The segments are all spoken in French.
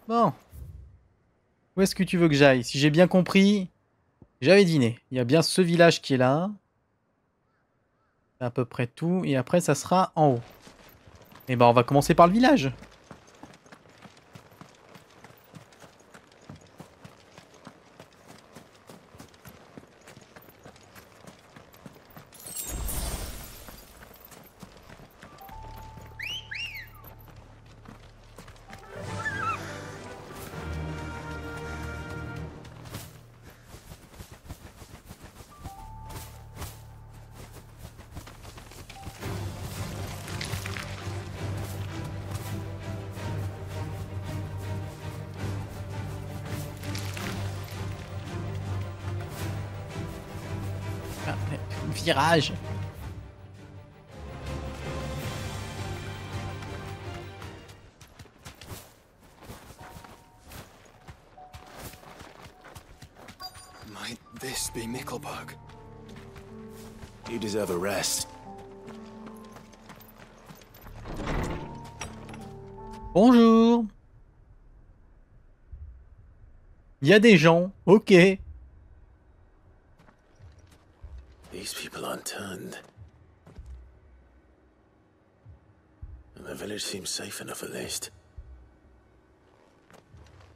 Bon. Où est-ce que tu veux que j'aille? Si j'ai bien compris, j'avais dîné. Il y a bien ce village qui est là. C'est à peu près tout. Et après, ça sera en haut. Et ben, on va commencer par le village. Ah, virage. Might this be Mickelberg? You deserve a rest. Bonjour. Il y a des gens. Ok. These people aren't turned. And the village seems safe enough at least.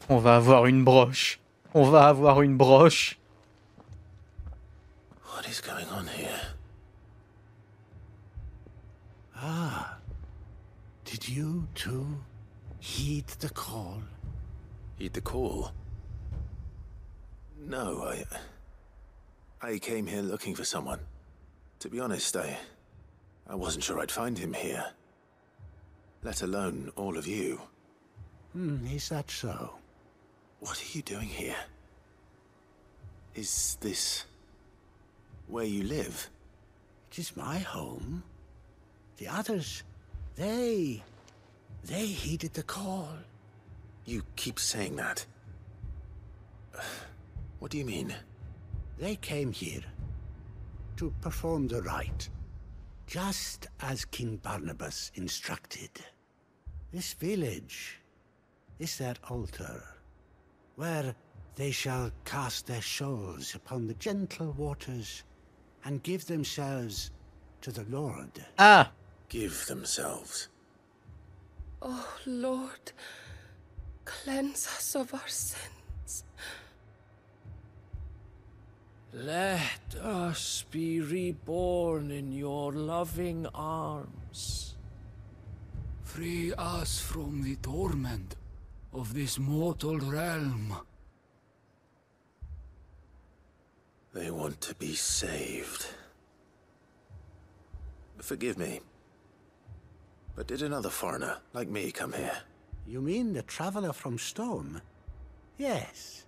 On va avoir une broche. On va avoir une broche. What is going on here? Ah. Did you too heed the call? Heed the call? No, I came here looking for someone. To be honest, I wasn't sure I'd find him here. Let alone all of you. Is that so? What are you doing here? Is this where you live? It is my home. The others, they heeded the call. You keep saying that. What do you mean? They came here to perform the rite, just as King Barnabas instructed. This village is their altar, where they shall cast their souls upon the gentle waters and give themselves to the Lord. Ah. Give themselves. Oh, Lord, cleanse us of our sins. Let us be reborn in your loving arms. Free us from the torment of this mortal realm. They want to be saved. Forgive me, but did another foreigner like me come here? You mean the traveler from Storm? Yes.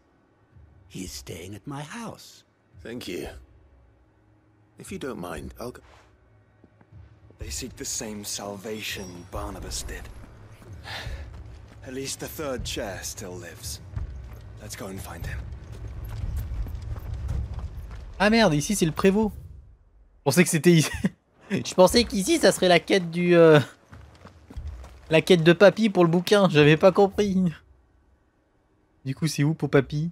He's staying at my house. Thank you. If you don't mind, I'll go. They seek the same salvation Barnabas did. At least the third chair still lives. Let's go and find him. Ah merde, ici c'est le prévôt. Je pensais que c'était ici. Je pensais qu'ici ça serait la quête du... La quête de papy pour le bouquin. J'avais pas compris. Du coup c'est où pour papy?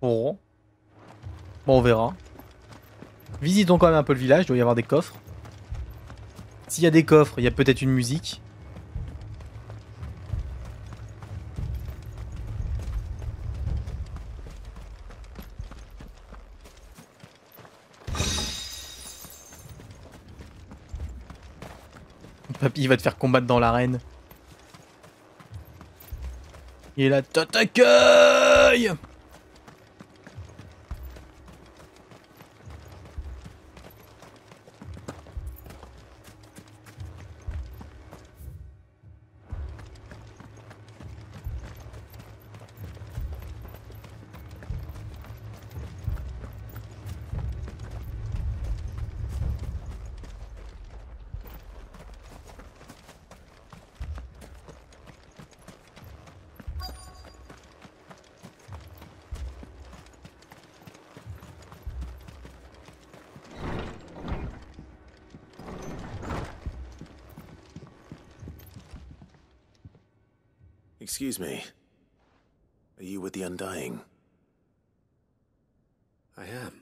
Bon. Bon, on verra. Visitons quand même un peu le village, il doit y avoir des coffres. S'il y a des coffres, il y a peut-être une musique. Papy va te faire combattre dans l'arène. Il est là, t'accueille. Excuse me. Are you with the Undying? I am.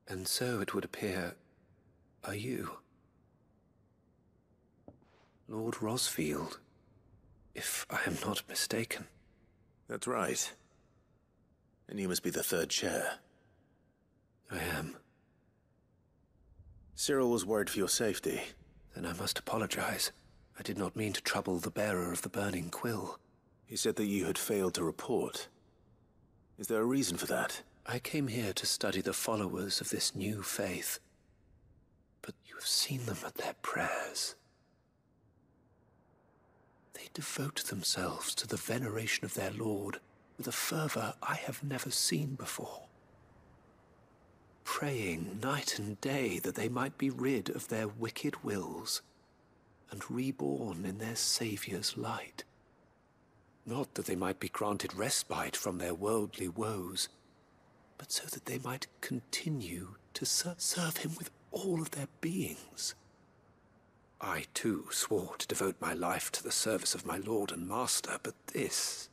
And so it would appear, are you? Lord Rosfield, if I am not mistaken. That's right. And you must be the third chair. I am. Cyril was worried for your safety. Then I must apologize. I did not mean to trouble the bearer of the burning quill. He said that you had failed to report. Is there a reason for that? I came here to study the followers of this new faith. But you have seen them at their prayers. They devote themselves to the veneration of their Lord with a fervor I have never seen before. Praying night and day that they might be rid of their wicked wills and reborn in their Saviour's light. Not that they might be granted respite from their worldly woes, but so that they might continue to serve him with all of their beings. I, too, swore to devote my life to the service of my Lord and Master, but this...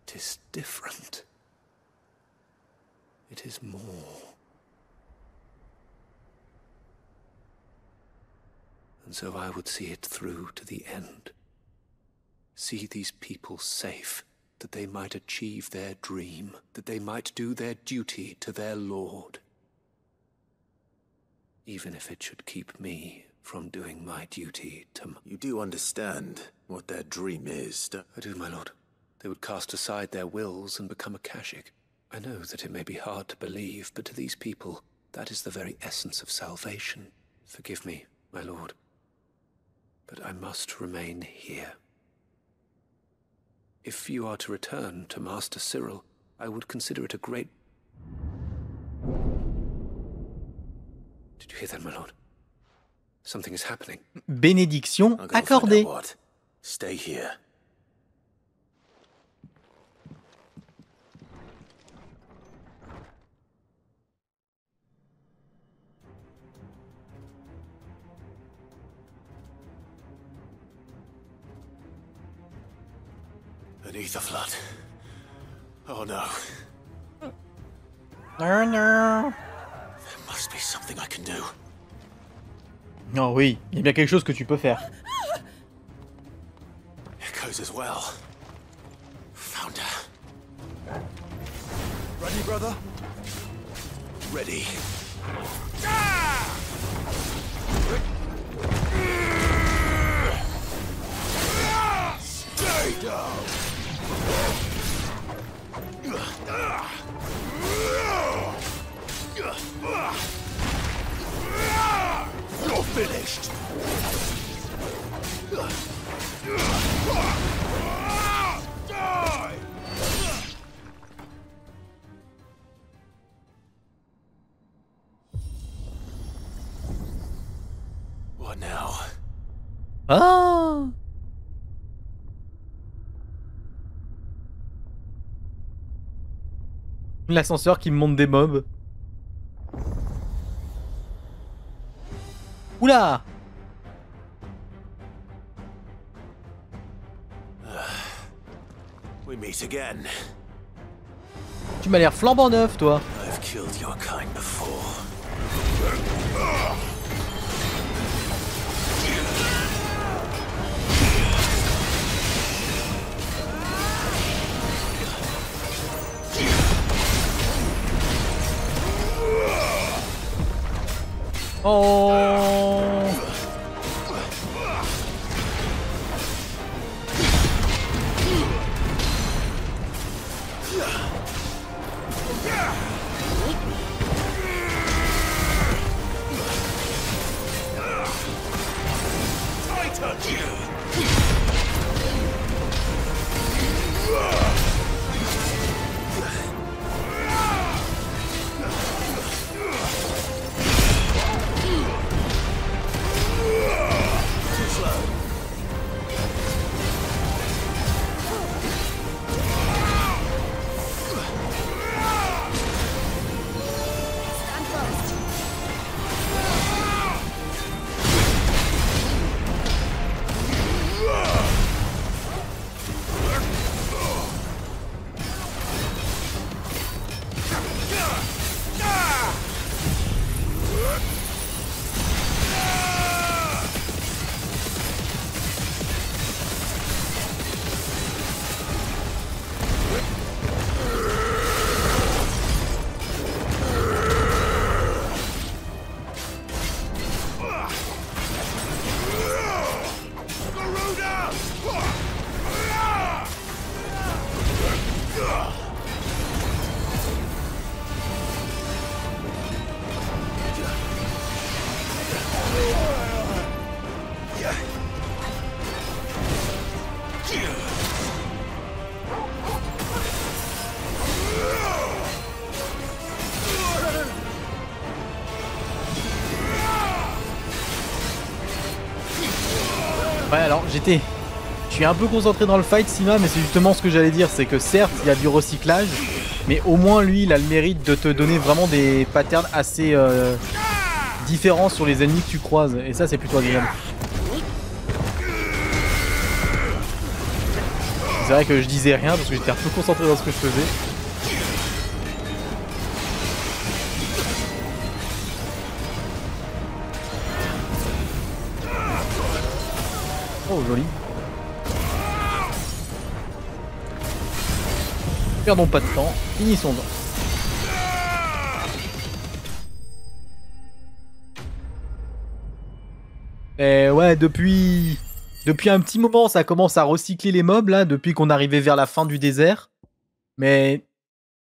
'tis different. It is more. And so I would see it through to the end. See these people safe, that they might achieve their dream, that they might do their duty to their Lord. Even if it should keep me from doing my duty to... You do understand what their dream is, don't... I do, my lord. They would cast aside their wills and become a Kashik. I know that it may be hard to believe, but to these people, that is the very essence of salvation. Forgive me, my lord, but I must remain here. If you are to return to Master Cyril, I would consider it a great... Did you hear that, my lord? Something is happening. Bénédiction accordée. What? Stay here. Beneath the flood. Oh no. No, no. There must be something I can do. Oh oui, il y a bien quelque chose que tu peux faire. Echoes as well. Found her. Ready, brother? Ready. Stay down. You're finished. Die. What now? Ah! L'ascenseur qui me monte des mobs. Oula! We meet again. Tu m'as l'air flambant neuf, toi. I've killed your kind before. Oh! Ouais, alors je suis un peu concentré dans le fight, Sima, mais c'est justement ce que j'allais dire, c'est que certes il y a du recyclage, mais au moins lui il a le mérite de te donner vraiment des patterns assez différents sur les ennemis que tu croises, et ça c'est plutôt agréable. C'est vrai que je disais rien parce que j'étais un peu concentré dans ce que je faisais. Oh, joli. Perdons pas de temps, finissons-en. Et ouais, depuis un petit moment, ça commence à recycler les mobs, là, depuis qu'on arrivait vers la fin du désert. Mais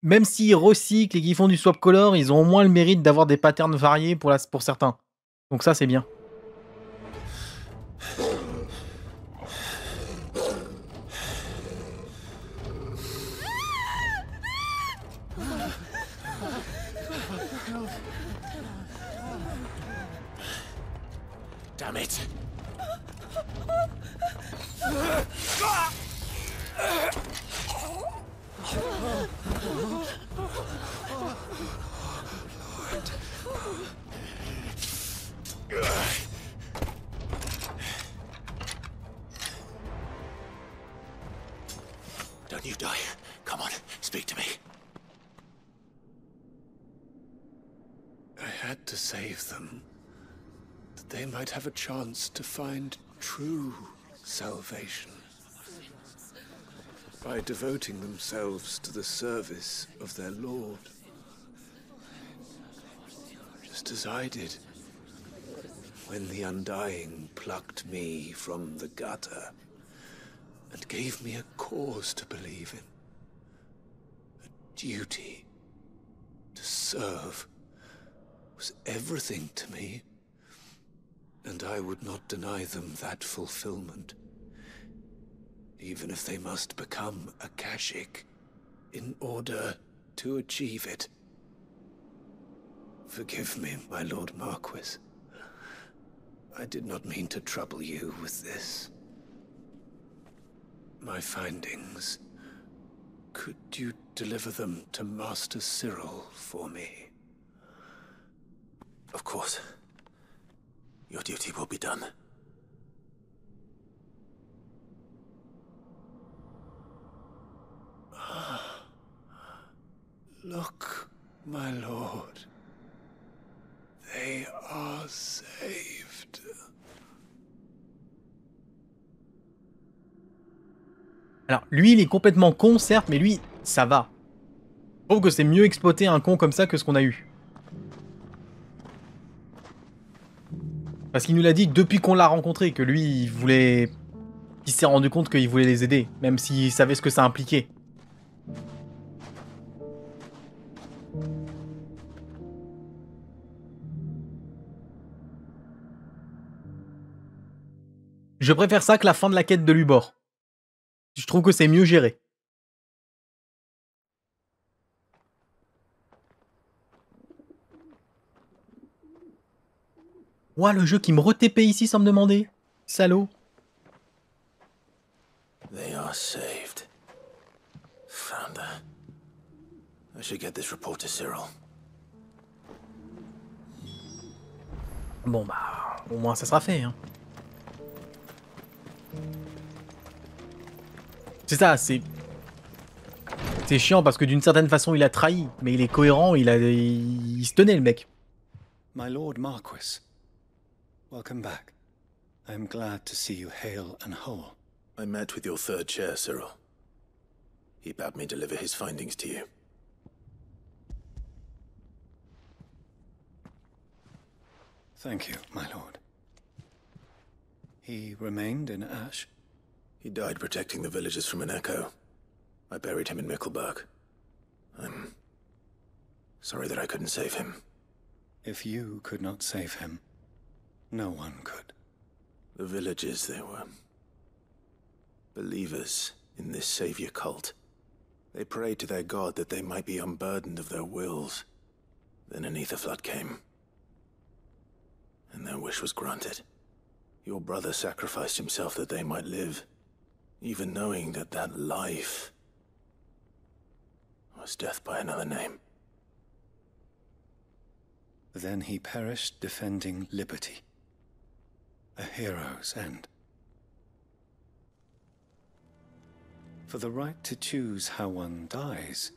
même s'ils recyclent et qu'ils font du swap color, ils ont au moins le mérite d'avoir des patterns variés pour certains. Donc ça, c'est bien. Damn it! Don't you die. Come on, speak to me. I had to save them. That they might have a chance to find true salvation. By devoting themselves to the service of their Lord. Just as I did when the Undying plucked me from the gutter and gave me a cause to believe in. A duty to serve was everything to me, and I would not deny them that fulfillment, even if they must become a Kashik in order to achieve it. Forgive me, my Lord Marquis. I did not mean to trouble you with this. My findings. Could you deliver them to Master Cyril for me? Of course. Your duty will be done. Look, my lord. They are saved. Alors, lui, il est complètement con, certes, mais lui, ça va. Je trouve que c'est mieux exploiter un con comme ça que ce qu'on a eu. Parce qu'il nous l'a dit depuis qu'on l'a rencontré, que lui, il s'est rendu compte qu'il voulait les aider, même s'il savait ce que ça impliquait. Je préfère ça que la fin de la quête de Lubor. Je trouve que c'est mieux géré. Ouah, le jeu qui me re-TP ici sans me demander. Salaud. They are saved. Found her. I should get this report to Cyril. Bon bah, au moins ça sera fait, hein. C'est ça, c'est... C'est chiant parce que d'une certaine façon il a trahi, mais il est cohérent, il se tenait le mec. My Lord Marquis, welcome back. I am glad to see you hale and whole. I met with your third chair, Cyril. He bade me deliver his findings to you. Thank you, my lord. He remained in Ash? He died protecting the villagers from an echo. I buried him in Mickelberg. I'm sorry that I couldn't save him. If you could not save him, no one could. The villagers, they were believers in this savior cult. They prayed to their god that they might be unburdened of their wills. Then an ether flood came, and their wish was granted. Your brother sacrificed himself that they might live, even knowing that that life was death by another name. Then he perished defending liberty. A hero's end. For the right to choose how one dies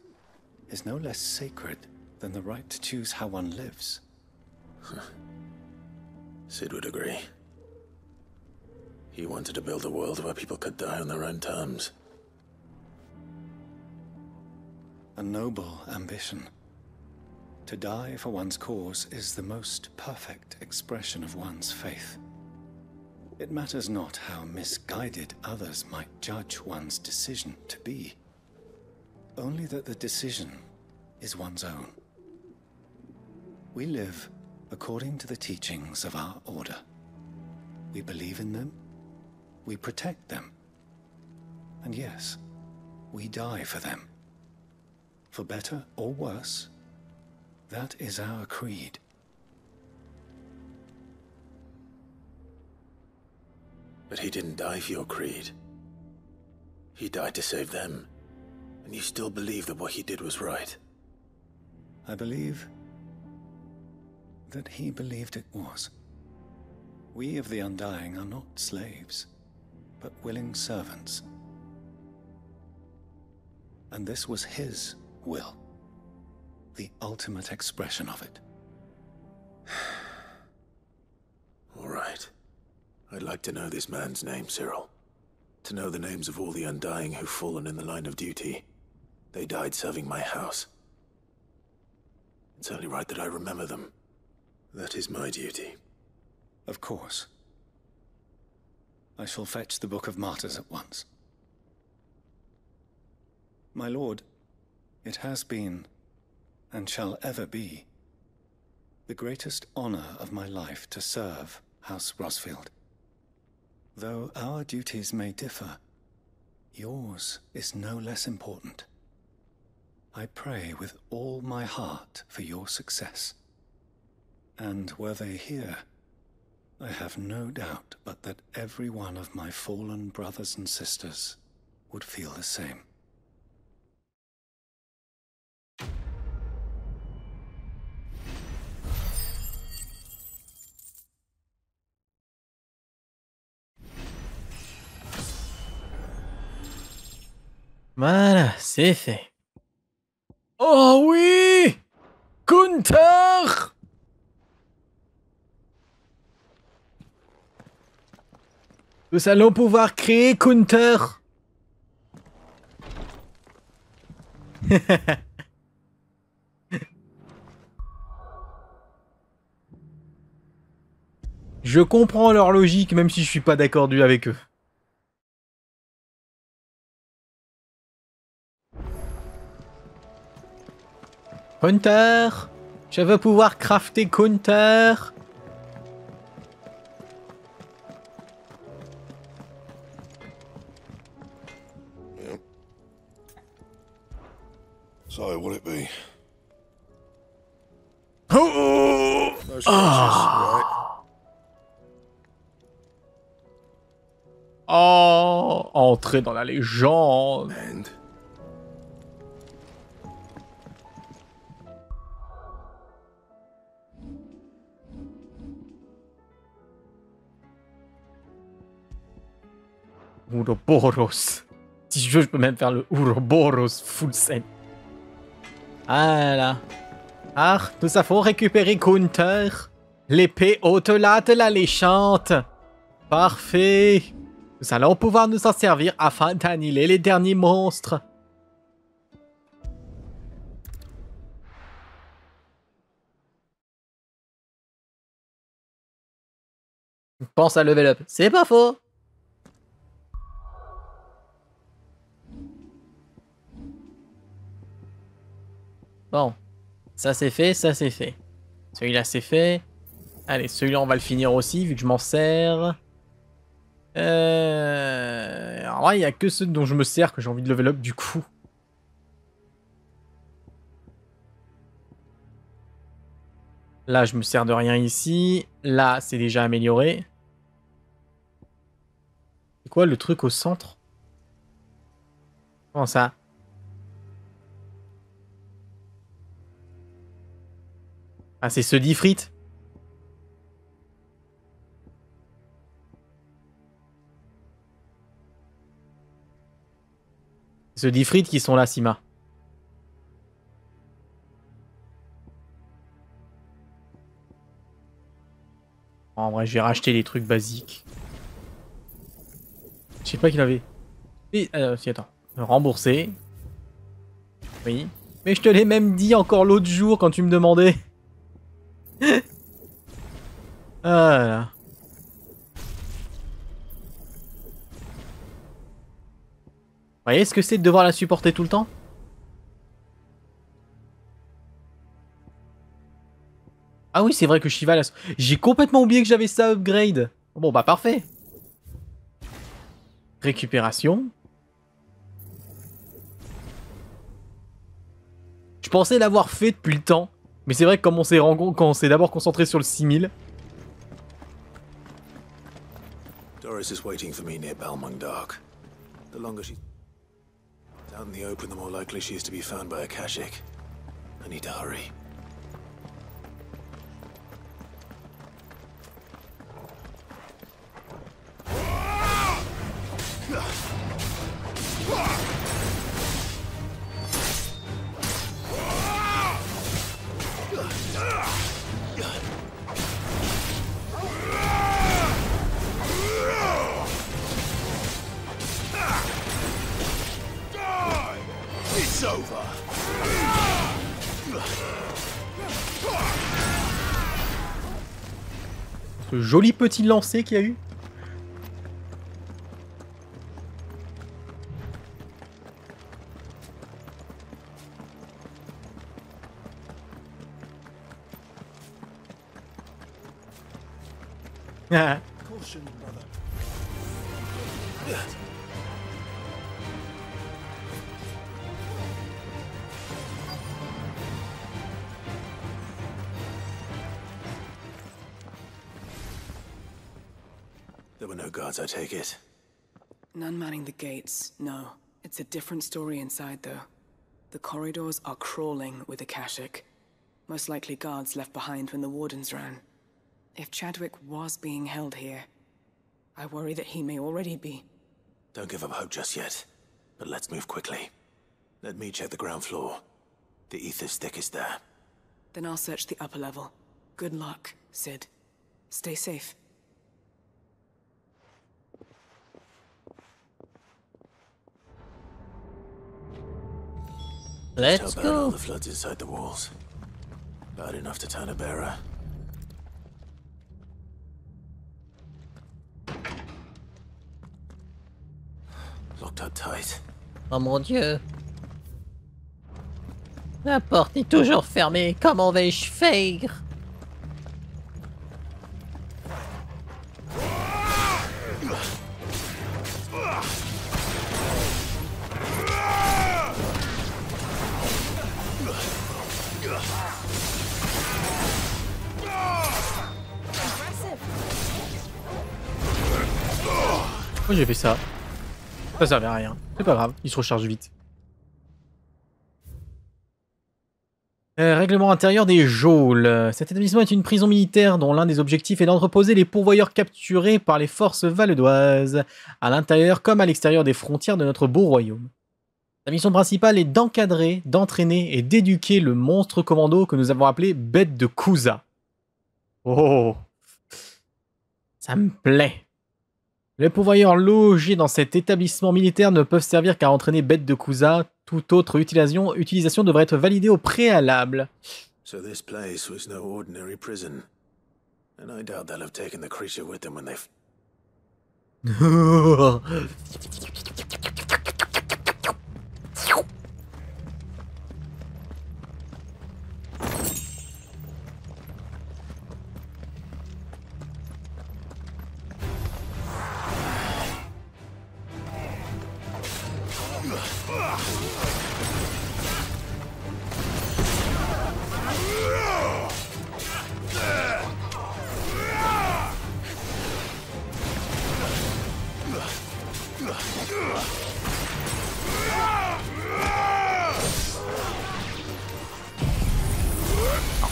is no less sacred than the right to choose how one lives. Sid would agree. He wanted to build a world where people could die on their own terms. A noble ambition. To die for one's cause is the most perfect expression of one's faith. It matters not how misguided others might judge one's decision to be. Only that the decision is one's own. We live according to the teachings of our order. We believe in them, we protect them, and yes, we die for them. For better or worse, that is our creed. But he didn't die for your creed. He died to save them. And you still believe that what he did was right. I believe that he believed it was. We of the Undying are not slaves, but willing servants. And this was his will. The ultimate expression of it. All right. I'd like to know this man's name, Cyril. To know the names of all the Undying who've fallen in the line of duty. They died serving my house. It's only right that I remember them. That is my duty. Of course. I shall fetch the Book of Martyrs at once. My lord, it has been, and shall ever be, the greatest honor of my life to serve House Rosfield. Though our duties may differ, yours is no less important. I pray with all my heart for your success. And were they here, I have no doubt but that every one of my fallen brothers and sisters would feel the same. Voilà, c'est fait. Oh oui! Gunther! Nous allons pouvoir créer Gunther. Je comprends leur logique, même si je suis pas d'accord avec eux. Hunter, je veux pouvoir crafter Hunter. Yep. So, what'll it be? Oh! No scratches, right? Oh! Entrer dans la légende. And Ouroboros. Si je veux, je peux même faire le Ouroboros full set. Voilà. Ah, nous avons récupéré Gunther. L'épée au-delà de l'alléchante. Parfait. Nous allons pouvoir nous en servir afin d'annihiler les derniers monstres. Pense à level up. C'est pas faux. Bon. Ça c'est fait, ça c'est fait. Celui-là c'est fait. Allez, celui-là on va le finir aussi vu que je m'en sers. Alors là, il n'y a que ceux dont je me sers que j'ai envie de level up du coup. Là, je me sers de rien ici. Là, c'est déjà amélioré. C'est quoi le truc au centre? Comment ça? Ah, c'est ce frites. Ce frites qui sont là, Sima. En vrai, je vais racheter les trucs basiques. Je sais pas qu'il avait. Et, si, attends. Rembourser. Oui. Mais je te l'ai même dit encore l'autre jour quand tu me demandais. Ah là. Vous voyez ce que c'est de devoir la supporter tout le temps? Ah oui, c'est vrai que Shiva... J'ai complètement oublié que j'avais ça upgrade. Bon, bah parfait. Récupération. Je pensais l'avoir fait depuis le temps. Mais c'est vrai que comme on s'est d'abord concentré sur le 6000... Doris is waiting for me near Balmung Dark. The longer she's out in the open, the more likely she is to be found by a Kashik. I need to hurry. It's over. Ce joli petit lancer qu'il y a eu. Caution, brother. There were no guards, I take it. None manning the gates, no. It's a different story inside, though. The corridors are crawling with Akashic. Most likely guards left behind when the wardens ran. If Chadwick was being held here, I worry that he may already be. Don't give up hope just yet. But let's move quickly. Let me check the ground floor. The ether's thickest there. Then I'll search the upper level. Good luck, Sid. Stay safe. Let's How bad are go. the floods inside the walls? Bad enough to turn a bearer. Locked up tight. Oh mon Dieu. La porte est toujours fermée. Comment vais-je faire? Pourquoi j'ai fait ça? Ça servait à rien. C'est pas grave, il se recharge vite. Règlement intérieur des geôles. Cet établissement est une prison militaire dont l'un des objectifs est d'entreposer les pourvoyeurs capturés par les forces valedoises, à l'intérieur comme à l'extérieur des frontières de notre beau royaume. Sa mission principale est d'encadrer, d'entraîner et d'éduquer le monstre commando que nous avons appelé Bête de Kusa. Oh, ça me plaît. Les pourvoyeurs logés dans cet établissement militaire ne peuvent servir qu'à entraîner Bête de Kusa. Toute autre utilisation devrait être validée au préalable. So this place was no ordinary prison. And I doubt they'll have taken the creature with them when they've...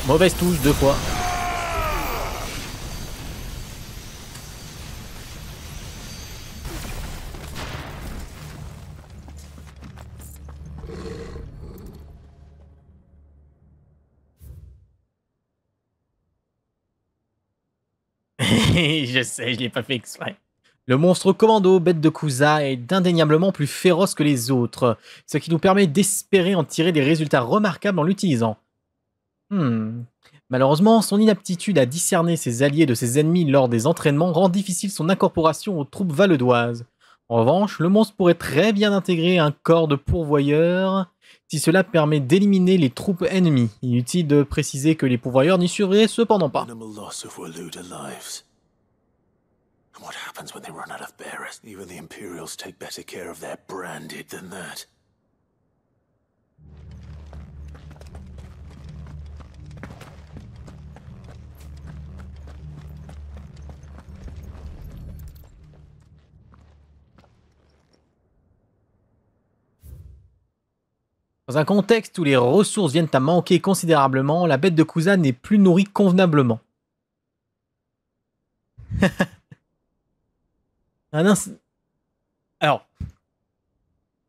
Mauvaise touche 2 fois. Je sais, je l'ai pas fait exprès. Le monstre commando, Bête de Kusa, est indéniablement plus féroce que les autres, ce qui nous permet d'espérer en tirer des résultats remarquables en l'utilisant. Malheureusement, son inaptitude à discerner ses alliés de ses ennemis lors des entraînements rend difficile son incorporation aux troupes valedoises. En revanche, le monstre pourrait très bien intégrer un corps de pourvoyeurs si cela permet d'éliminer les troupes ennemies. Inutile de préciser que les pourvoyeurs n'y surveilleraient cependant pas. What happens when they run out of bearers? Even the Imperials take better care of their branded than that. Dans un contexte où les ressources viennent à manquer considérablement, la Bête de Kusa n'est plus nourrie convenablement. Alors,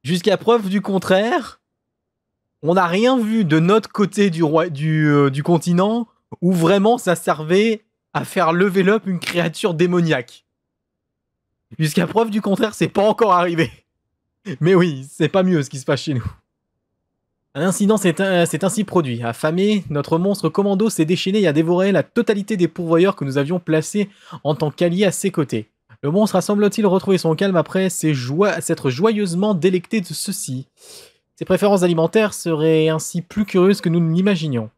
jusqu'à preuve du contraire, on n'a rien vu de notre côté du continent où vraiment ça servait à faire level up une créature démoniaque. Jusqu'à preuve du contraire, c'est pas encore arrivé. Mais oui, c'est pas mieux ce qui se passe chez nous. Un incident s'est ainsi produit. Affamé, notre monstre commando s'est déchaîné et a dévoré la totalité des pourvoyeurs que nous avions placés en tant qu'alliés à ses côtés. Le monstre a semble-t-il retrouvé son calme après s'être joyeusement délecté de ceux-ci. Ses préférences alimentaires seraient ainsi plus curieuses que nous ne l'imaginions.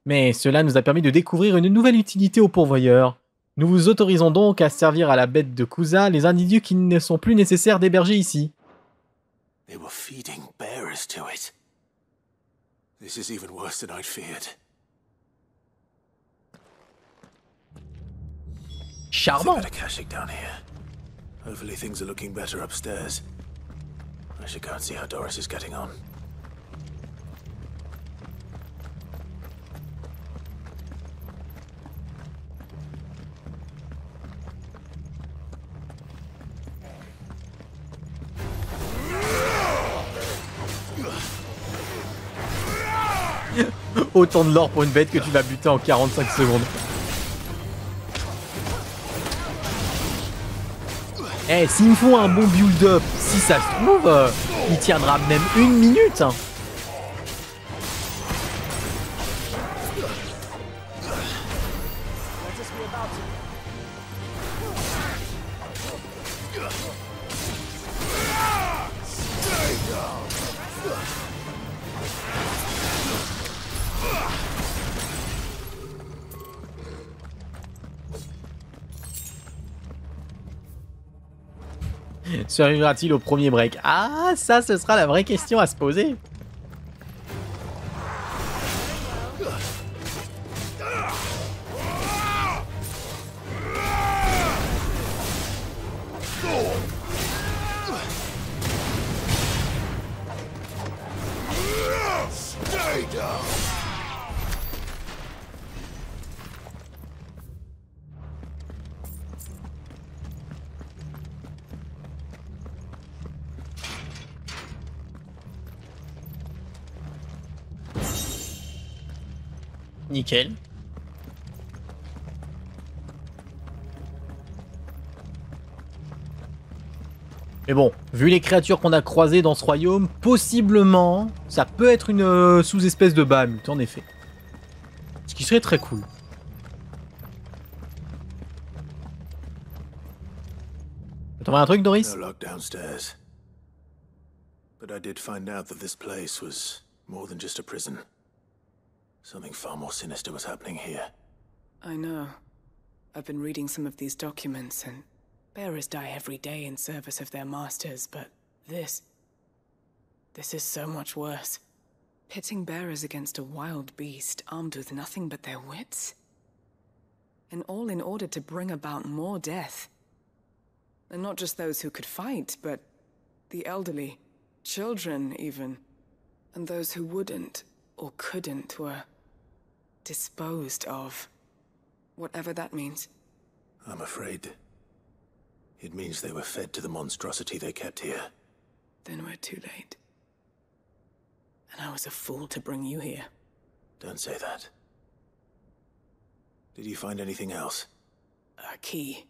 Mais cela nous a permis de découvrir une nouvelle utilité aux pourvoyeurs. Nous vous autorisons donc à servir à la Bête de Kusa les individus qui ne sont plus nécessaires d'héberger ici. They were feeding bearers to it. This is even worse than I'd feared. Charmant. Got a caching down here. Hopefully things are looking better upstairs. I should go and see how Doris is getting on. Autant de l'or pour une bête que tu vas buter en 45 secondes. Eh, s'ils me font un bon build-up, si ça se trouve, il tiendra même 1 minute. Hein. Survivra-t-il au premier break? Ah, ça, ce sera la vraie question à se poser. Nickel. Mais bon, vu les créatures qu'on a croisées dans ce royaume, possiblement, ça peut être une sous-espèce de Bahamut, en effet. Ce qui serait très cool. T'as trouvé un truc, Doris? No lock downstairs. But I did find out that this place was more than just a prison. Something far more sinister was happening here. I know. I've been reading some of these documents, and bearers die every day in service of their masters, but this is so much worse. Pitting bearers against a wild beast armed with nothing but their wits? And all in order to bring about more death. And not just those who could fight, but the elderly, children even. And those who wouldn't or couldn't were disposed of. Whatever that means. I'm afraid it means they were fed to the monstrosity they kept here. Then we're too late. And I was a fool to bring you here. Don't say that. Did you find anything else? A key.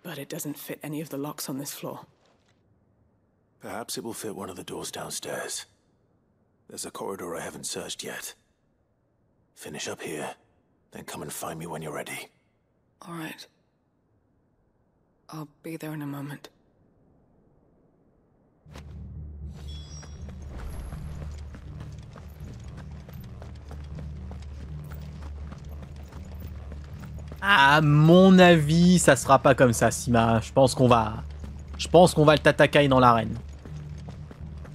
But it doesn't fit any of the locks on this floor. Perhaps it will fit one of the doors downstairs. There's a corridor I haven't searched yet. Finish up here, then come and find me when you're ready. All right. I'll be there in a moment. À mon avis, ça sera pas comme ça, Sima. Je pense qu'on va le Tatakai dans l'arène.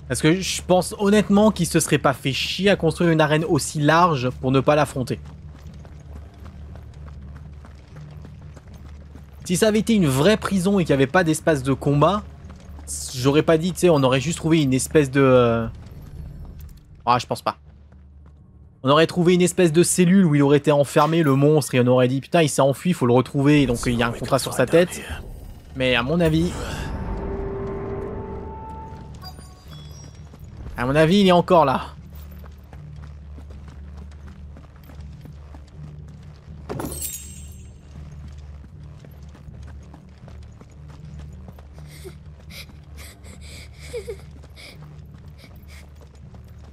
Parce que je pense honnêtement qu'il se serait pas fait chier à construire une arène aussi large pour ne pas l'affronter. Si ça avait été une vraie prison et qu'il n'y avait pas d'espace de combat, j'aurais pas dit, tu sais, on aurait juste trouvé une espèce de... Ah, je pense pas. On aurait trouvé une espèce de cellule où il aurait été enfermé, le monstre, et on aurait dit, putain, il s'est enfui, il faut le retrouver, et donc il y a un contrat sur sa tête. Mais à mon avis... il est encore là.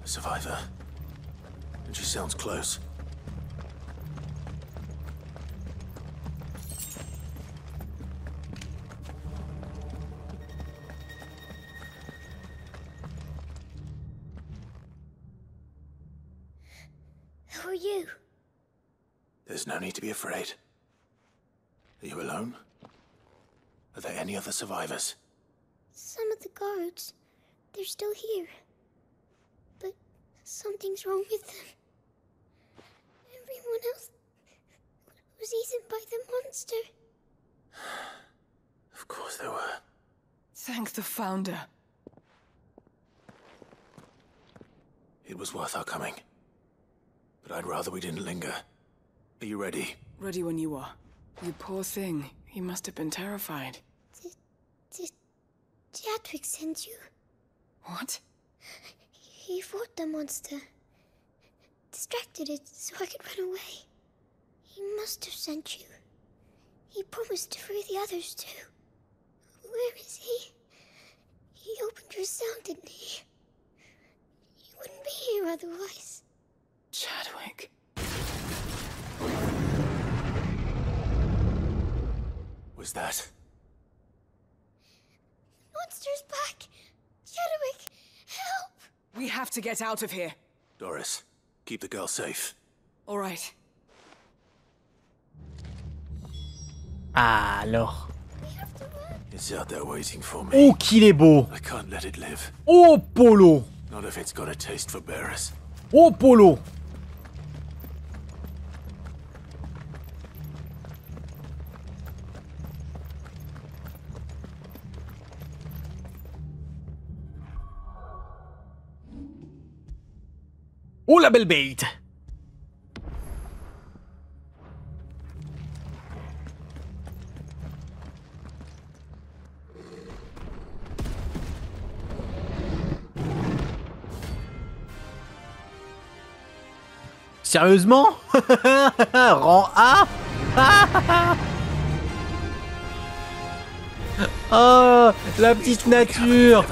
A survivor. And she sounds close. Who are you? There's no need to be afraid. Are you alone? Are there any other survivors? Some of the guards. They're still here. But something's wrong with them. Everyone else was eaten by the monster. Of course there were. Thank the Founder. It was worth our coming. But I'd rather we didn't linger. Are you ready? Ready when you are. You poor thing. He must have been terrified. Did Chadwick send you? What? He fought the monster. Distracted it so I could run away. He must have sent you. He promised to free the others too. Where is he? He opened your cell, didn't he? He wouldn't be here otherwise. Chadwick. Was that? Monster's back! Chadwick, help! We have to get out of here. Doris, keep the girl safe. All right. Ah, alors. It's out there waiting for me. Oh, qu'il est beau! I can't let it live. Oh, Polo! Not if it's got a taste for bearers. Oh, Polo! Oh, la belle bête! Sérieusement? Rang A? Oh, la petite nature.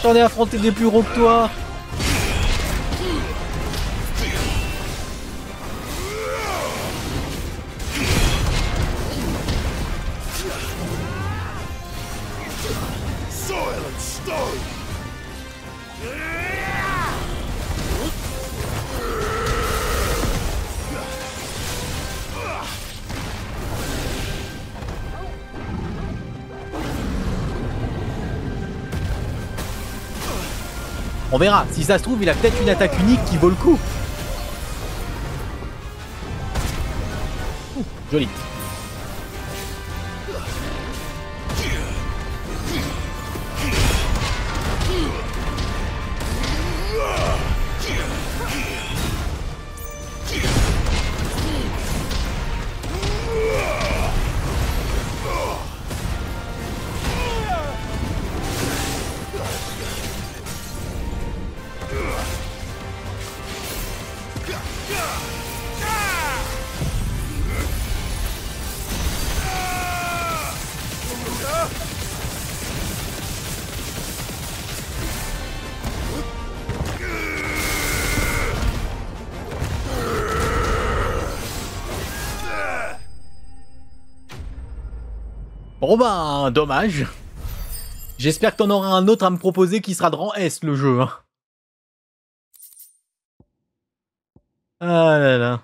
J'en ai affronté des plus gros que toi. On verra, si ça se trouve, il a peut-être une attaque unique qui vaut le coup. Ouh, joli. Bon ben, dommage. J'espère que t'en auras un autre à me proposer qui sera de rang S, le jeu. Hein. Ah là là.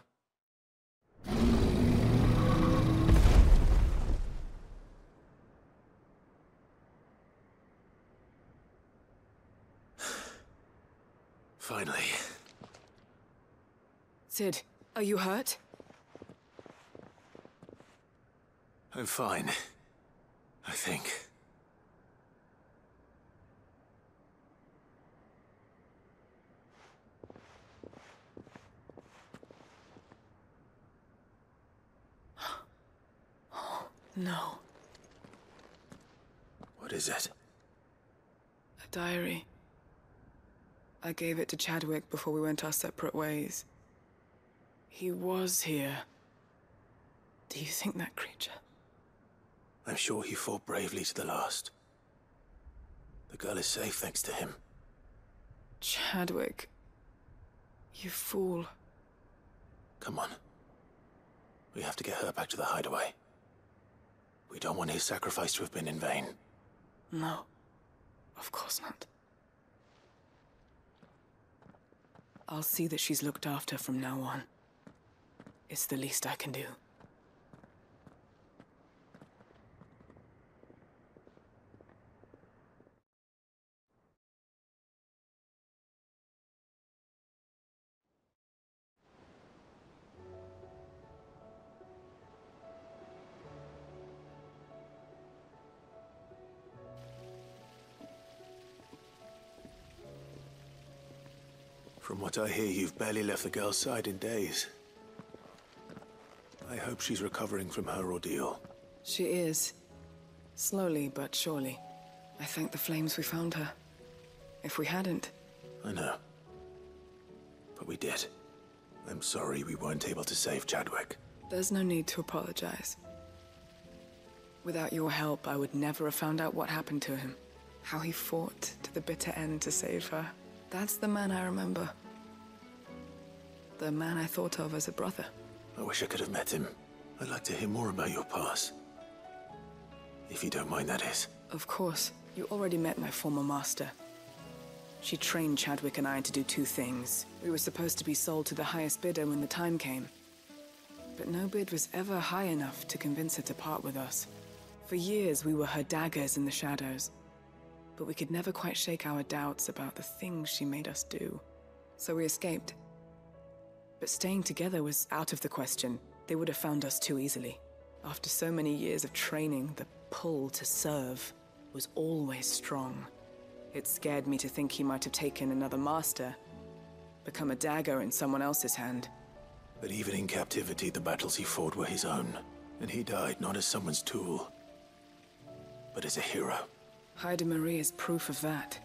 Finally. Sid, are you hurt? I'm fine. I think. No. What is it? A diary. I gave it to Chadwick before we went our separate ways. He was here. Do you think that creature? I'm sure he fought bravely to the last. The girl is safe thanks to him. Chadwick. You fool. Come on. We have to get her back to the hideaway. We don't want his sacrifice to have been in vain. No. Of course not. I'll see that she's looked after from now on. It's the least I can do. From what I hear, you've barely left the girl's side in days. I hope she's recovering from her ordeal. She is. Slowly but surely. I thank the flames we found her. If we hadn't... I know. But we did. I'm sorry we weren't able to save Chadwick. There's no need to apologize. Without your help, I would never have found out what happened to him. How he fought to the bitter end to save her. That's the man I remember. The man I thought of as a brother. I wish I could have met him. I'd like to hear more about your past. If you don't mind, that is. Of course. You already met my former master. She trained Chadwick and I to do two things. We were supposed to be sold to the highest bidder when the time came. But no bid was ever high enough to convince her to part with us. For years, we were her daggers in the shadows. But we could never quite shake our doubts about the things she made us do. So we escaped. But staying together was out of the question. They would have found us too easily. After so many years of training, the pull to serve was always strong. It scared me to think he might have taken another master, become a dagger in someone else's hand. But even in captivity, the battles he fought were his own. And he died not as someone's tool, but as a hero. Haida Marie is proof of that.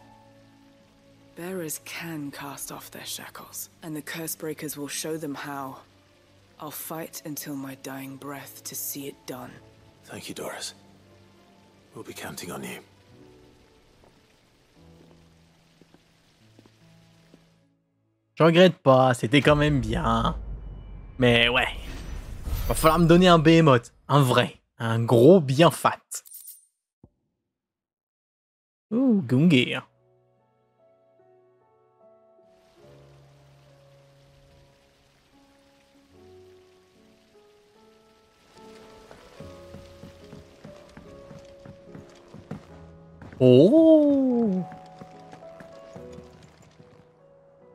Bearers can cast off their shackles, and the curse breakers will show them how. I'll fight until my dying breath to see it done. Thank you, Doris. We'll be counting on you. Je regrette pas, c'était quand même bien. Mais ouais. Va falloir me donner un behemoth. Un vrai. Un gros bien fat. Ouh, Gungir. Oh!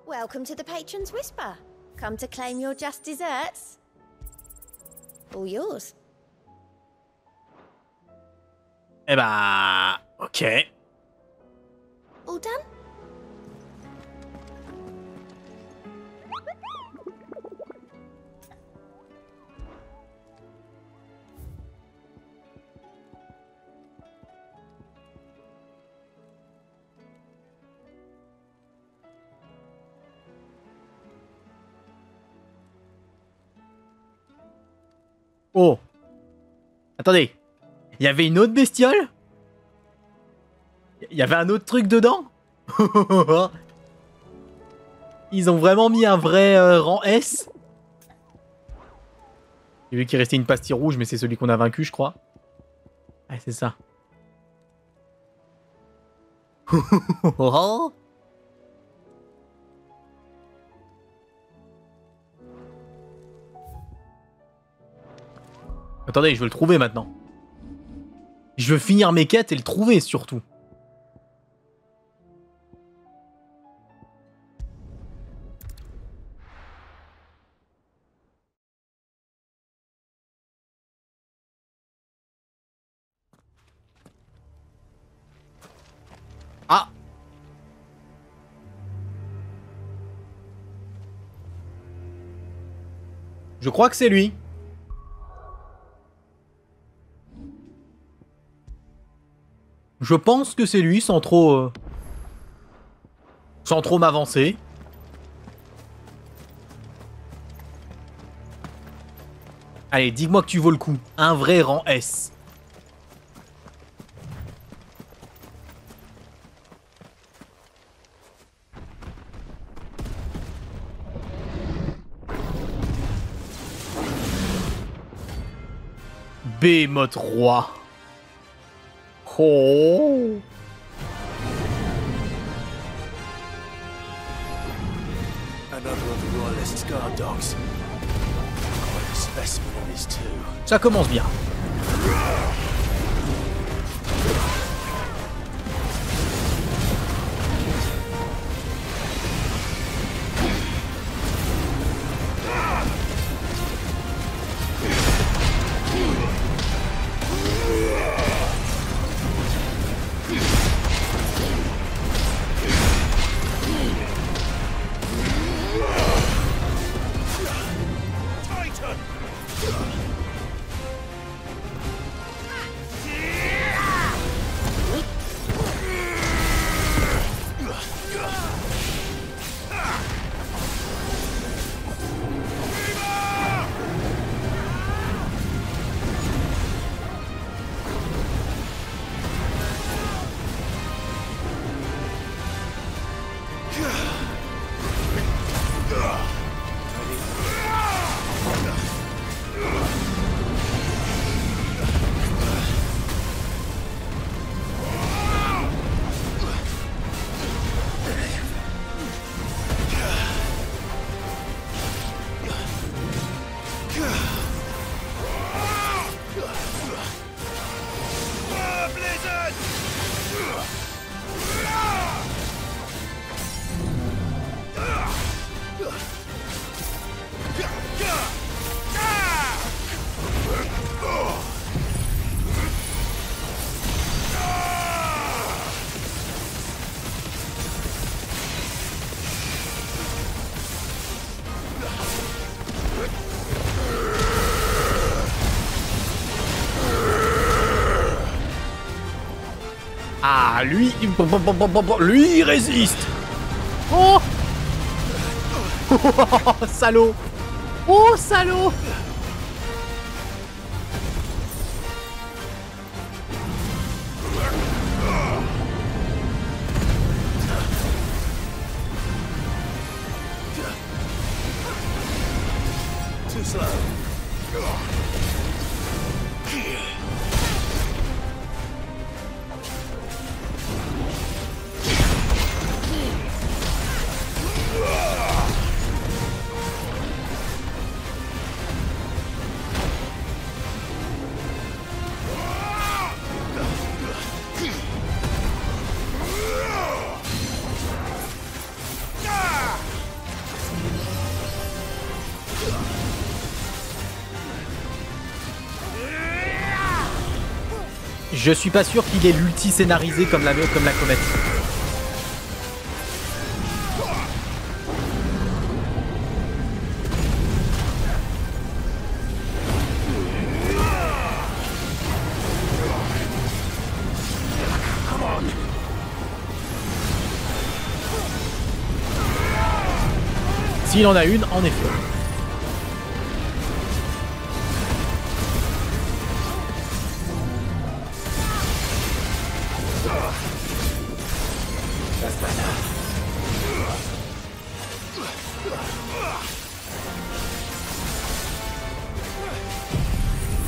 Welcome to the Patron's Whisper. Come to claim your just desserts? All yours. Eh bah... Ok. All done? Oh! Attendez. Il y avait une autre bestiole? Il y avait un autre truc dedans? Ils ont vraiment mis un vrai rang S? J'ai vu qu'il restait une pastille rouge, mais c'est celui qu'on a vaincu, je crois. Ouais, c'est ça. Attendez, je veux le trouver maintenant. Je veux finir mes quêtes et le trouver surtout. Ah! Je crois que c'est lui. Je pense que c'est lui, sans trop m'avancer. Allez, dis-moi que tu vaux le coup. Un vrai rang S. Behemoth roi. Oh. Another of the royalist's guard dogs. Quite a specimen of his too. Ça commence bien. Ah, lui, lui, il résiste. Oh, oh, salaud. Oh, salaud. Too slow. Je suis pas sûr qu'il ait l'ulti scénarisé comme la comète. S'il en a une, en effet.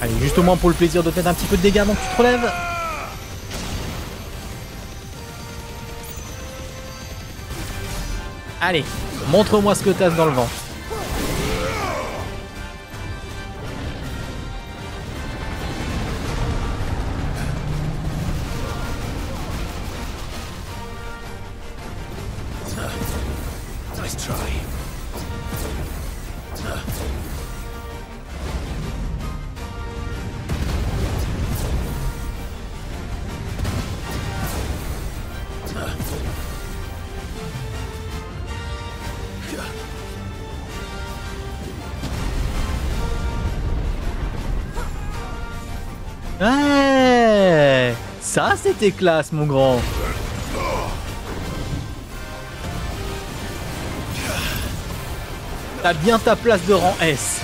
Allez, juste au moins pour le plaisir de te mettre un petit peu de dégâts avant que tu te relèves. Allez, montre-moi ce que t'as dans le vent. Nice try. Ouais, ça c'était classe mon grand. T'as bien ta place de rang S.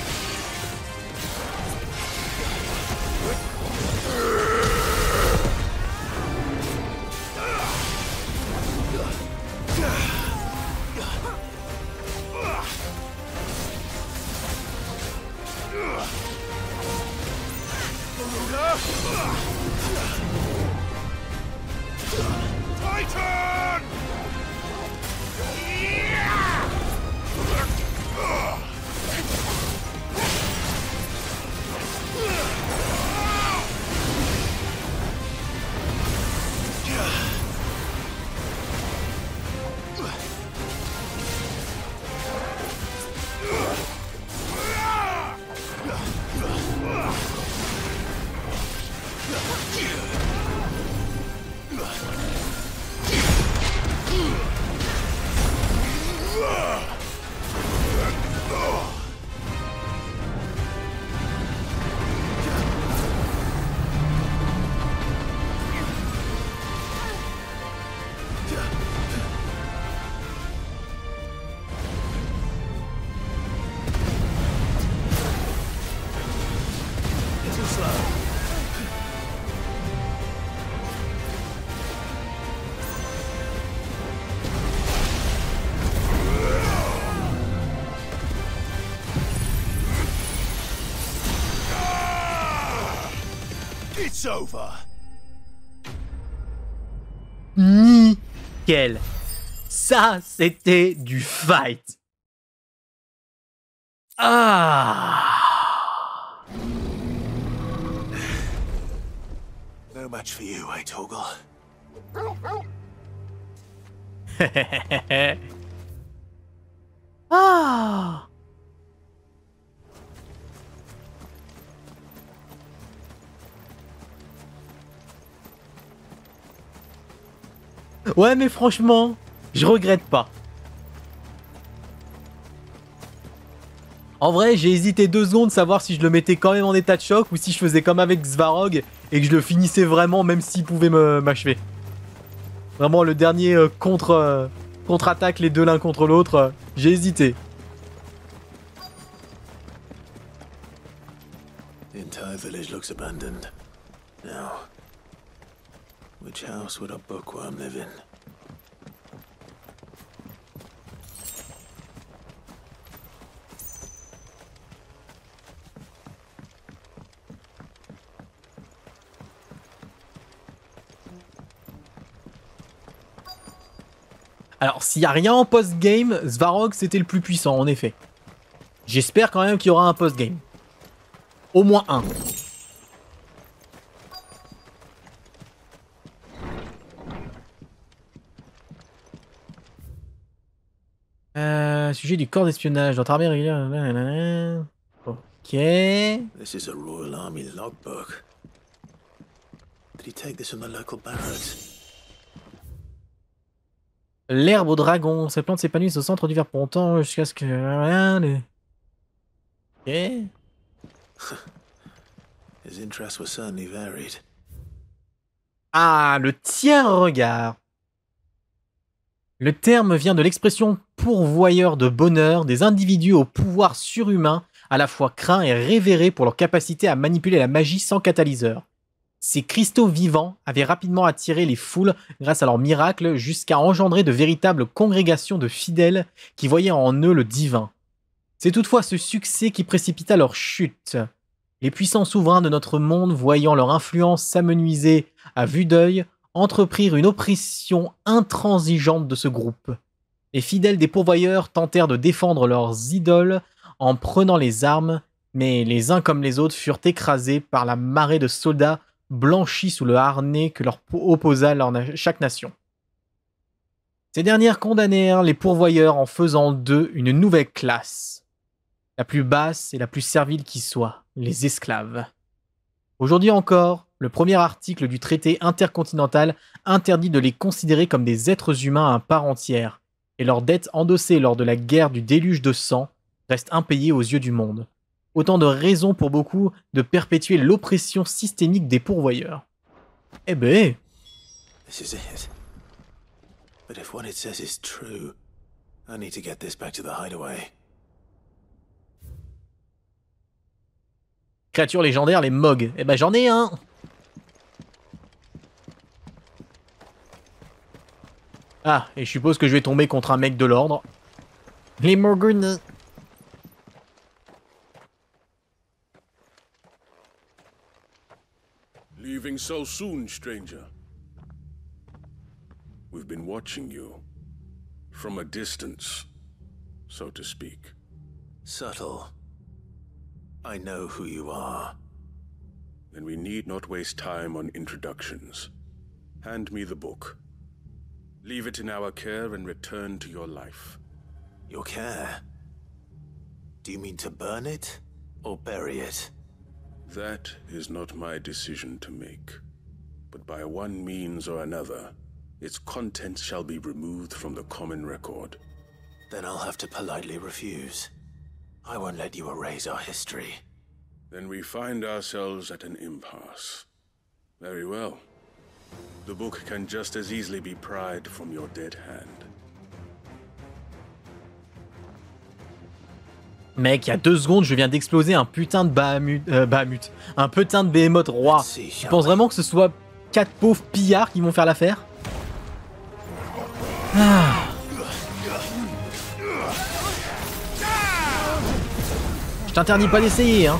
It's over. Nickel. Ça, c'était du fight. Ah. No match for you, eh, Toggle? Ah. Ouais, mais franchement, je regrette pas. En vrai, j'ai hésité 2 secondes savoir si je le mettais quand même en état de choc ou si je faisais comme avec Svarog et que je le finissais vraiment même s'il pouvait m'achever. Vraiment le dernier contre-attaque, les deux l'un contre l'autre. J'ai hésité. The entire village looks abandoned. Now, which house would a bookworm live in? Alors, s'il n'y a rien en post-game, Svarog c'était le plus puissant, en effet. J'espère quand même qu'il y aura un post-game. Au moins un. Sujet du corps d'espionnage. Notre armée régulière. Ok. This is a Royal Army logbook. Did he take this from the local barracks? L'herbe au dragon. Ces plantes s'épanouissent au centre du Verpontant jusqu'à ce que... Ok. His interests were certainly varied. Ah, le tiers-regard. Le terme vient de l'expression pourvoyeur de bonheur des individus au pouvoir surhumain, à la fois craints et révérés pour leur capacité à manipuler la magie sans catalyseur. Ces cristaux vivants avaient rapidement attiré les foules grâce à leurs miracles jusqu'à engendrer de véritables congrégations de fidèles qui voyaient en eux le divin. C'est toutefois ce succès qui précipita leur chute. Les puissants souverains de notre monde, voyant leur influence s'amenuiser à vue d'œil, entreprirent une oppression intransigeante de ce groupe. Les fidèles des pourvoyeurs tentèrent de défendre leurs idoles en prenant les armes, mais les uns comme les autres furent écrasés par la marée de soldats blanchis sous le harnais que leur opposa chaque nation. Ces dernières condamnèrent les pourvoyeurs en faisant d'eux une nouvelle classe, la plus basse et la plus servile qui soit, les esclaves. Aujourd'hui encore, le premier article du traité intercontinental interdit de les considérer comme des êtres humains à part entière, et leurs dettes endossées lors de la guerre du déluge de sang restent impayées aux yeux du monde. Autant de raisons pour beaucoup de perpétuer l'oppression systémique des pourvoyeurs. Eh ben... This is it. But if what it says is true, I need to get this back to the hideaway. Créatures légendaires, les Mogs. Eh ben j'en ai un. Ah, et je suppose que je vais tomber contre un mec de l'ordre. Les Morguns. Leaving so soon, stranger? We've been watching you. From a distance, so to speak. Subtle. I know who you are. Then we need not waste time on introductions. Hand me the book. Leave it in our care and return to your life. Your care? Do you mean to burn it, or bury it? That is not my decision to make. But by one means or another, its contents shall be removed from the common record. Then I'll have to politely refuse. I won't let you erase our history. Then we find ourselves at an impasse. Very well. The book can just as easily be pried from your dead hand. Mec, il y a 2 secondes, je viens d'exploser un putain de un putain de behemoth roi. Tu penses vraiment que ce soit 4 pauvres pillards qui vont faire l'affaire? Ah. Je t'interdis pas d'essayer, hein.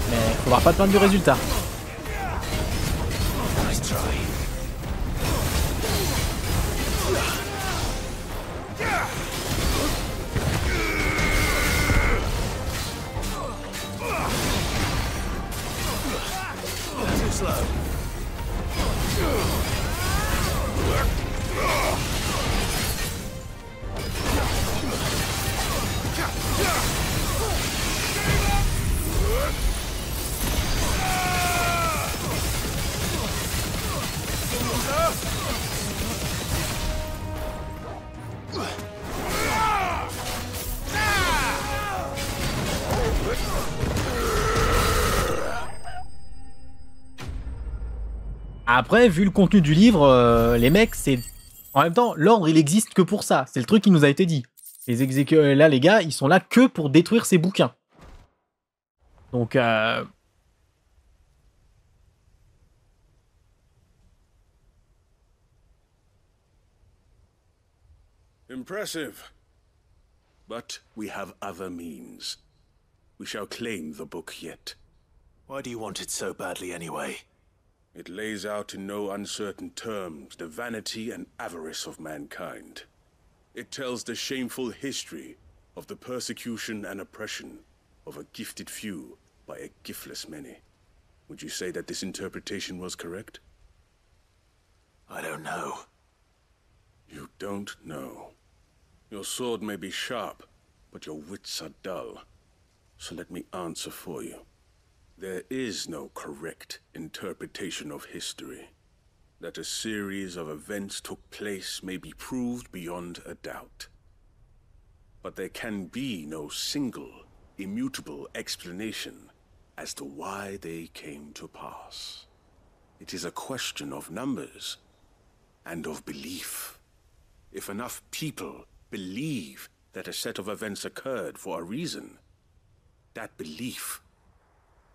Mais faudra pas te plaindre du résultat. Après, vu le contenu du livre, les mecs, c'est En même temps, l'ordre, il existe que pour ça. C'est le truc qui nous a été dit. Là, les gars, ils sont là que pour détruire ces bouquins. Donc, Impressive. But we have other means. We shall claim the book yet. Why do you want it so badly anyway? It lays out in no uncertain terms the vanity and avarice of mankind. It tells the shameful history of the persecution and oppression of a gifted few by a giftless many. Would you say that this interpretation was correct? I don't know. You don't know. Your sword may be sharp, but your wits are dull. So let me answer for you. There is no correct interpretation of history. That a series of events took place may be proved beyond a doubt. But there can be no single, immutable explanation as to why they came to pass. It is a question of numbers and of belief. If enough people believe that a set of events occurred for a reason, that belief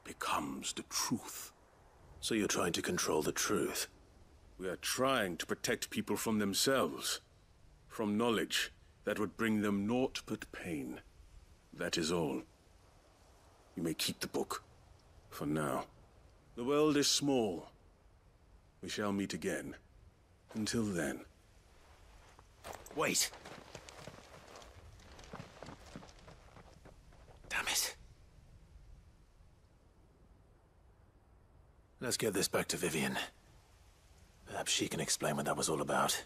becomes the truth. So you're trying to control the truth? We are trying to protect people from themselves, from knowledge that would bring them naught but pain. That is all. You may keep the book, for now. The world is small. We shall meet again. Until then. Wait! Damn it. Let's get this back to Vivian. Perhaps she can explain what that was all about.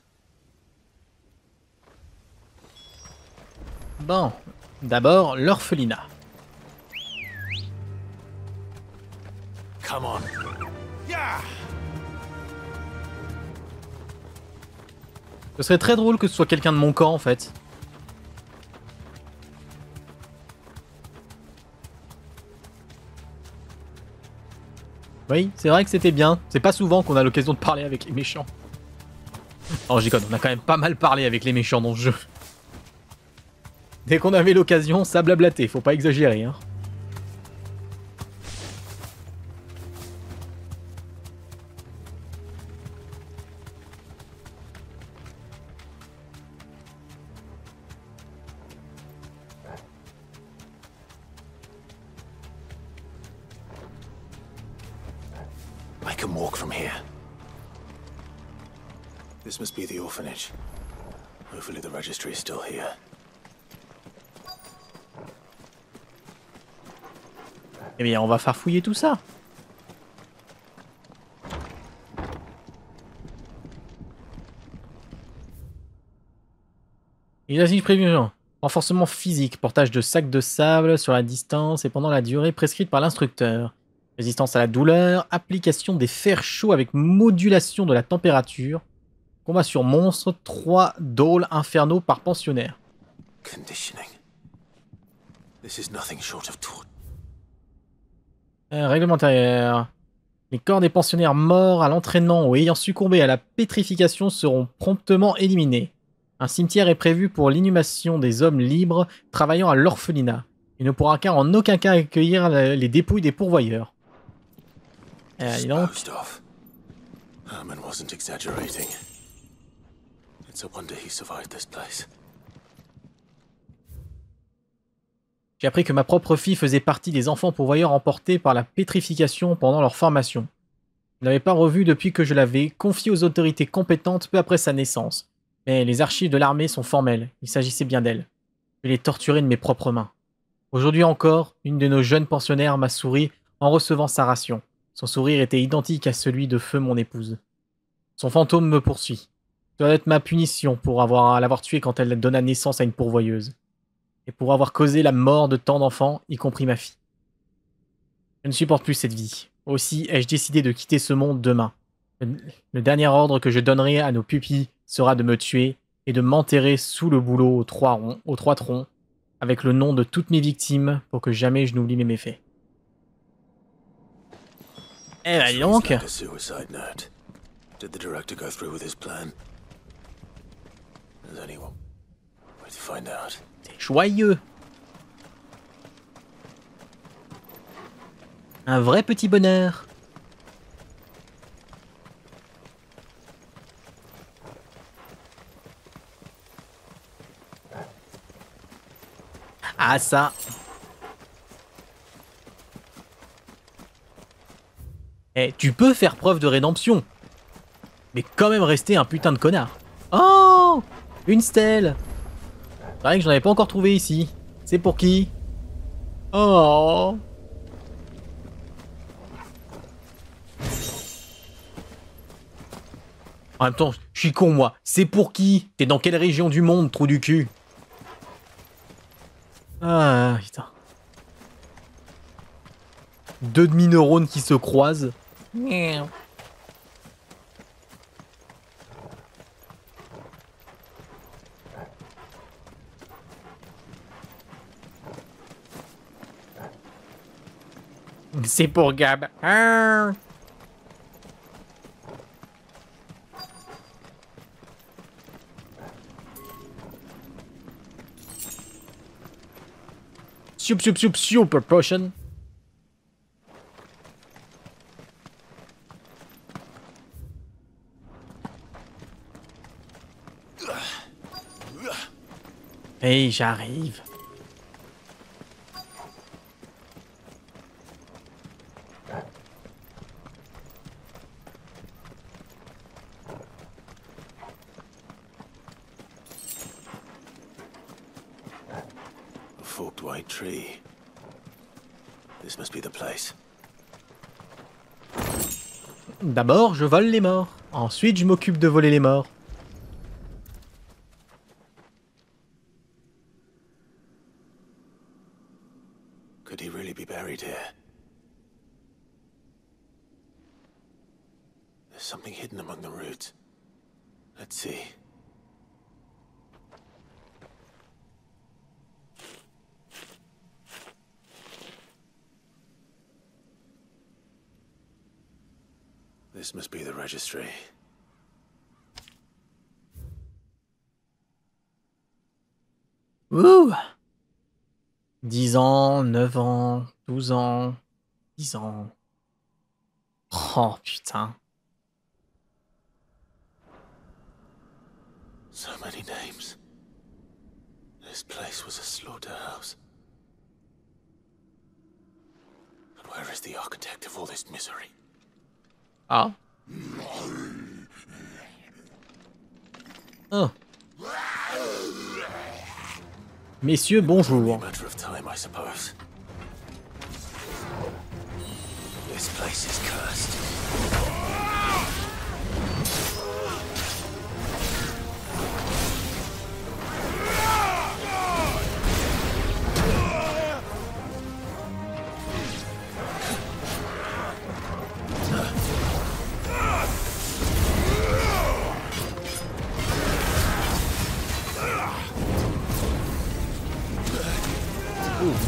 Bon, d'abord, l'orphelinat. Come on. Yeah! Ce serait très drôle que ce soit quelqu'un de mon camp, en fait. Oui, c'est vrai que c'était bien. C'est pas souvent qu'on a l'occasion de parler avec les méchants. Oh, j'y connais, on a quand même pas mal parlé avec les méchants dans le jeu. Dès qu'on avait l'occasion, ça blablatait, faut pas exagérer, hein. I can walk from here. This must be the orphanage. Hopefully the registry is still here. Eh bien, on va farfouiller tout ça. Il a prévu renforcement physique, portage de sacs de sable sur la distance et pendant la durée prescrite par l'instructeur. Résistance à la douleur, application des fers chauds avec modulation de la température. Combat sur monstre, 3 dôles infernaux par pensionnaire. Conditioning. This is nothing short of torture. Réglementaire. Les corps des pensionnaires morts à l'entraînement ou ayant succombé à la pétrification seront promptement éliminés. Un cimetière est prévu pour l'inhumation des hommes libres travaillant à l'orphelinat. Il ne pourra en aucun cas accueillir les dépouilles des pourvoyeurs. Donc. Herman wasn't exaggerating. It's a wonder he survived this place. J'ai appris que ma propre fille faisait partie des enfants pourvoyeurs emportés par la pétrification pendant leur formation. Je ne l'avais pas revue depuis que je l'avais confiée aux autorités compétentes peu après sa naissance. Mais les archives de l'armée sont formelles, il s'agissait bien d'elle. Je l'ai torturée de mes propres mains. Aujourd'hui encore, une de nos jeunes pensionnaires m'a souri en recevant sa ration. Son sourire était identique à celui de feu mon épouse. Son fantôme me poursuit. Ça doit être ma punition pour l'avoir tuée quand elle donna naissance à une pourvoyeuse. Et pour avoir causé la mort de tant d'enfants, y compris ma fille. Je ne supporte plus cette vie. Aussi ai-je décidé de quitter ce monde demain. Le dernier ordre que je donnerai à nos pupilles sera de me tuer et de m'enterrer sous le bouleau aux trois troncs, avec le nom de toutes mes victimes pour que jamais je n'oublie mes méfaits. Eh ben dis donc. There's only one way to find out. C'est joyeux. Un vrai petit bonheur. Ah ça. Eh, tu peux faire preuve de rédemption. Mais quand même rester un putain de connard. Oh, une stèle. C'est vrai que j'en avais pas encore trouvé ici. C'est pour qui? Oh. En même temps, je suis con moi. C'est pour qui? T'es dans quelle région du monde, trou du cul? Ah putain. Deux demi-neurones qui se croisent. C'est pour Gab. Ah. Super potion. Hey, j'arrive. A forked white tree. This must be the place. D'abord, je vole les morts. Ensuite, je m'occupe de voler les morts. Could he really be buried here? There's something hidden among the roots. Let's see. This must be the registry. Ouh! 10 ans, 9 ans, 12 ans, 10 ans. Oh putain. So many names. This place was a slaughterhouse. And where is the architect of all this misery? Ah. Oh. Messieurs, bonjour. Matter of time, I suppose. This place is cursed.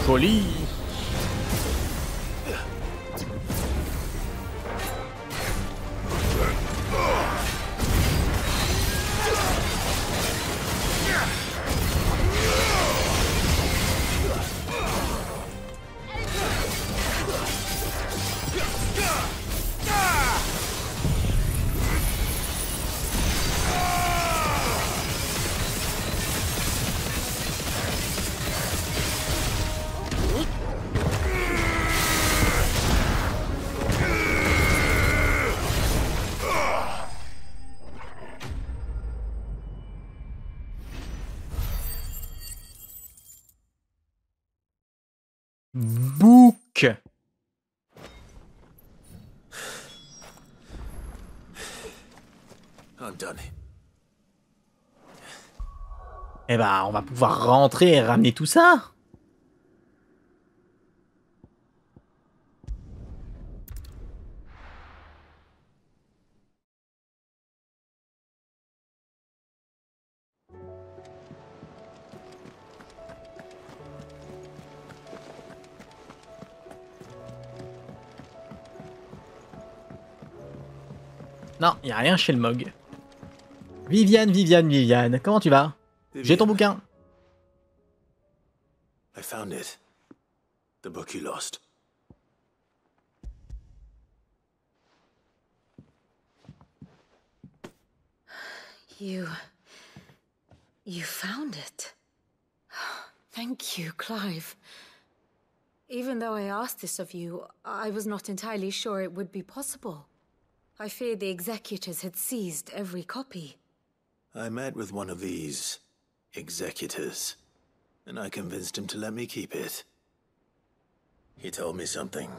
Joli. Book. I'm done. Eh ben, on va pouvoir rentrer et ramener tout ça. Non, il n'y a rien chez le Mog. Viviane, comment tu vas? J'ai ton bouquin. I found it. The book you lost. You found it. Thank you, Clive. Even though I asked this of you, I was not entirely sure it would be possible. I feared the executors had seized every copy. I met with one of these executors, and I convinced him to let me keep it. He told me something.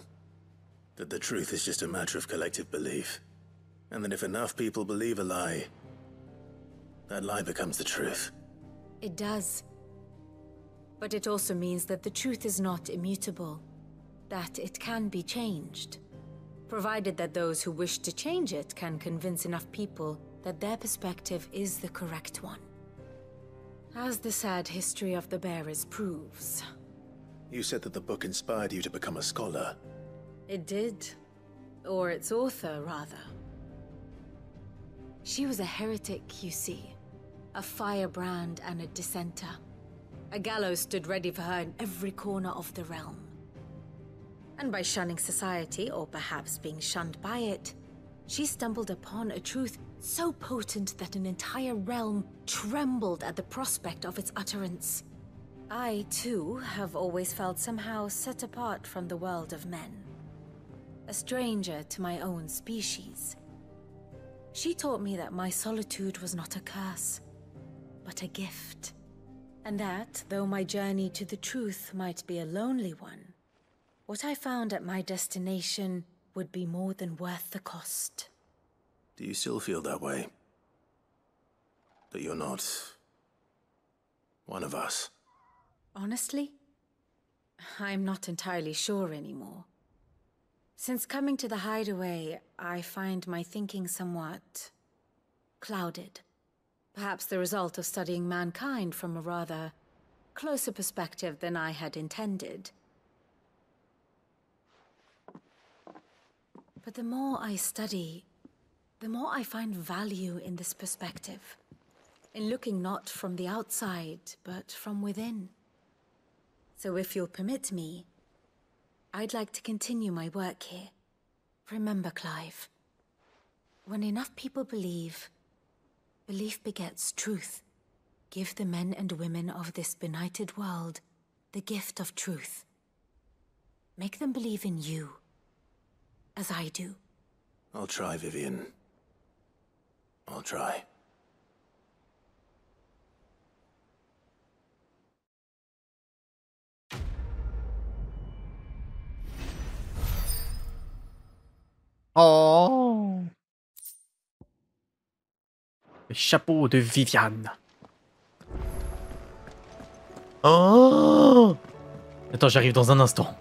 That the truth is just a matter of collective belief. And that if enough people believe a lie, that lie becomes the truth. It does. But it also means that the truth is not immutable. That it can be changed. Provided that those who wish to change it can convince enough people that their perspective is the correct one. As the sad history of the bearers proves. You said that the book inspired you to become a scholar. It did. Or its author, rather. She was a heretic, you see. A firebrand and a dissenter. A gallows stood ready for her in every corner of the realm. And by shunning society, or perhaps being shunned by it, she stumbled upon a truth so potent that an entire realm trembled at the prospect of its utterance. I, too, have always felt somehow set apart from the world of men. A stranger to my own species. She taught me that my solitude was not a curse, but a gift. And that, though my journey to the truth might be a lonely one, what I found at my destination would be more than worth the cost. Do you still feel that way? That you're not one of us? Honestly, I'm not entirely sure anymore. Since coming to the hideaway, I find my thinking somewhat clouded. Perhaps the result of studying mankind from a rather closer perspective than I had intended. But the more I study, the more I find value in this perspective. In looking not from the outside, but from within. So if you'll permit me, I'd like to continue my work here. Remember, Clive, when enough people believe, belief begets truth. Give the men and women of this benighted world the gift of truth. Make them believe in you, as I do. I'll try, Vivian. I'll try. Oh, le chapeau de Viviane. Oh, attends, j'arrive dans un instant.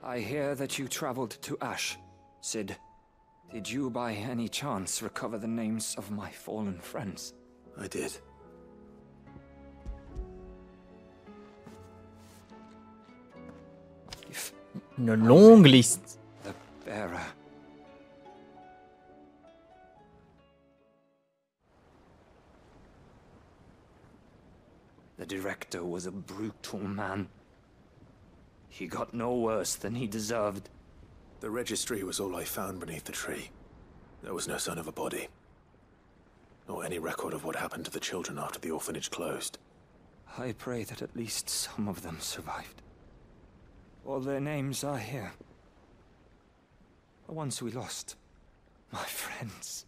I hear that you traveled to Ash, Sid. Did you by any chance recover the names of my fallen friends? I did. Une longue liste. The bearer. The director was a brutal man. He got no worse than he deserved. The registry was all I found beneath the tree. There was no sign of a body. Or any record of what happened to the children after the orphanage closed. I pray that at least some of them survived. All their names are here. The ones we lost. My friends.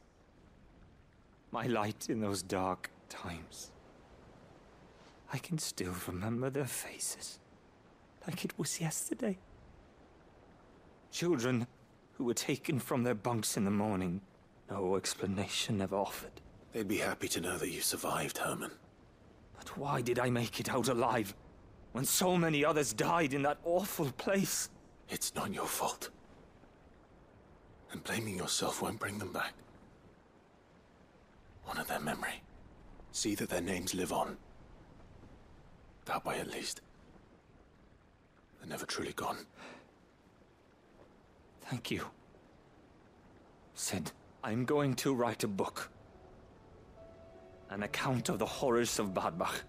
My light in those dark times. I can still remember their faces. Like it was yesterday. Children who were taken from their bunks in the morning. No explanation ever offered. They'd be happy to know that you survived, Herman. But why did I make it out alive? when so many others died in that awful place? It's not your fault. And blaming yourself won't bring them back. Honor their memory. See that their names live on. That way, at least. They're never truly gone. Thank you. Sid, I'm going to write a book. An account of the horrors of Badbach.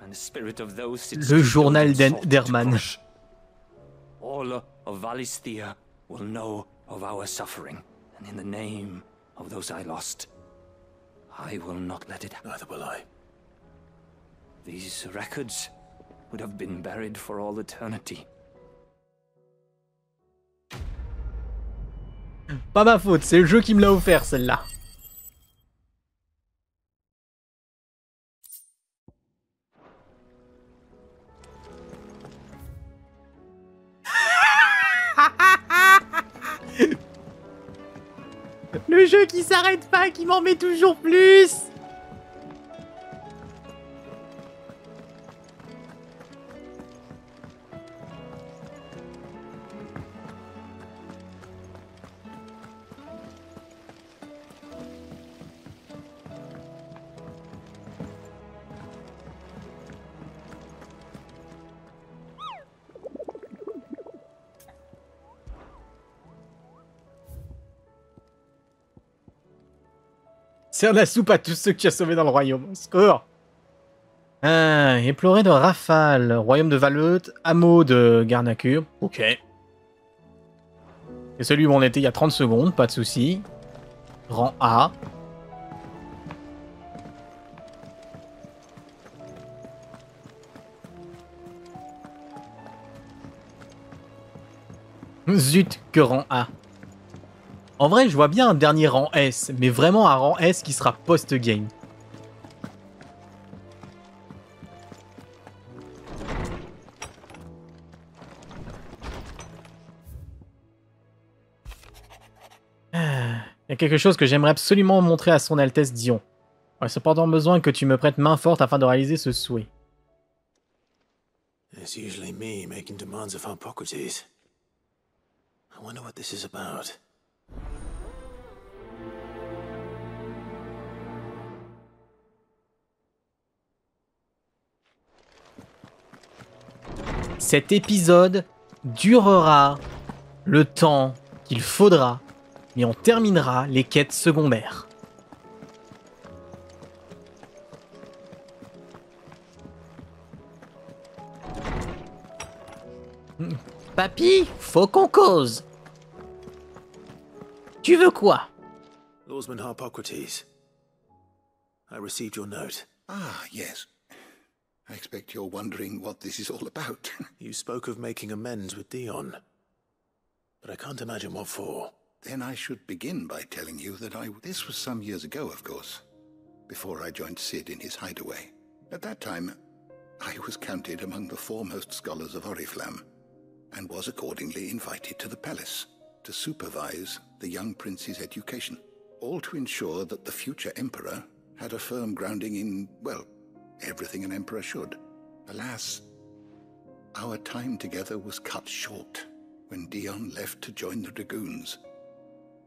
And the spirit of those Le journal d'Herman. All of Valisthea will know of our suffering. And in the name of those I lost, I will not let it happen. Neither will I. These records would have been buried for all eternity. Pas ma faute, c'est le jeu qui me l'a offert celle-là. Le jeu qui s'arrête pas, qui m'en met toujours plus. Sers la soupe à tous ceux que tu as sauvés dans le royaume. Score. Éploré de Rafale, royaume de Valeut, hameau de Garnacure. Ok. C'est celui où on était il y a 30 secondes, pas de souci. Rang A. Zut, que rang A. En vrai, je vois bien un dernier rang S, mais vraiment un rang S qui sera post-game. Il y a quelque chose que j'aimerais absolument montrer à son Altesse Dion. J'aurais cependant besoin que tu me prêtes main forte afin de réaliser ce souhait. It's usually me making demands of Hippocrates. I wonder what this is about. Cet épisode durera le temps qu'il faudra, mais on terminera les quêtes secondaires. Papy, faut qu'on cause. Tu veux quoi? Lawsman Hippocrates. I received your note. Ah, yes. I expect you're wondering what this is all about. You spoke of making amends with Dion. But I can't imagine what for. Then I should begin by telling you that this was some years ago, of course, before I joined Sid in his hideaway. At that time, I was counted among the foremost scholars of Oriflamme, and was accordingly invited to the palace to supervise the young prince's education, all to ensure that the future emperor had a firm grounding in, well, everything an emperor should. Alas, our time together was cut short when Dion left to join the Dragoons.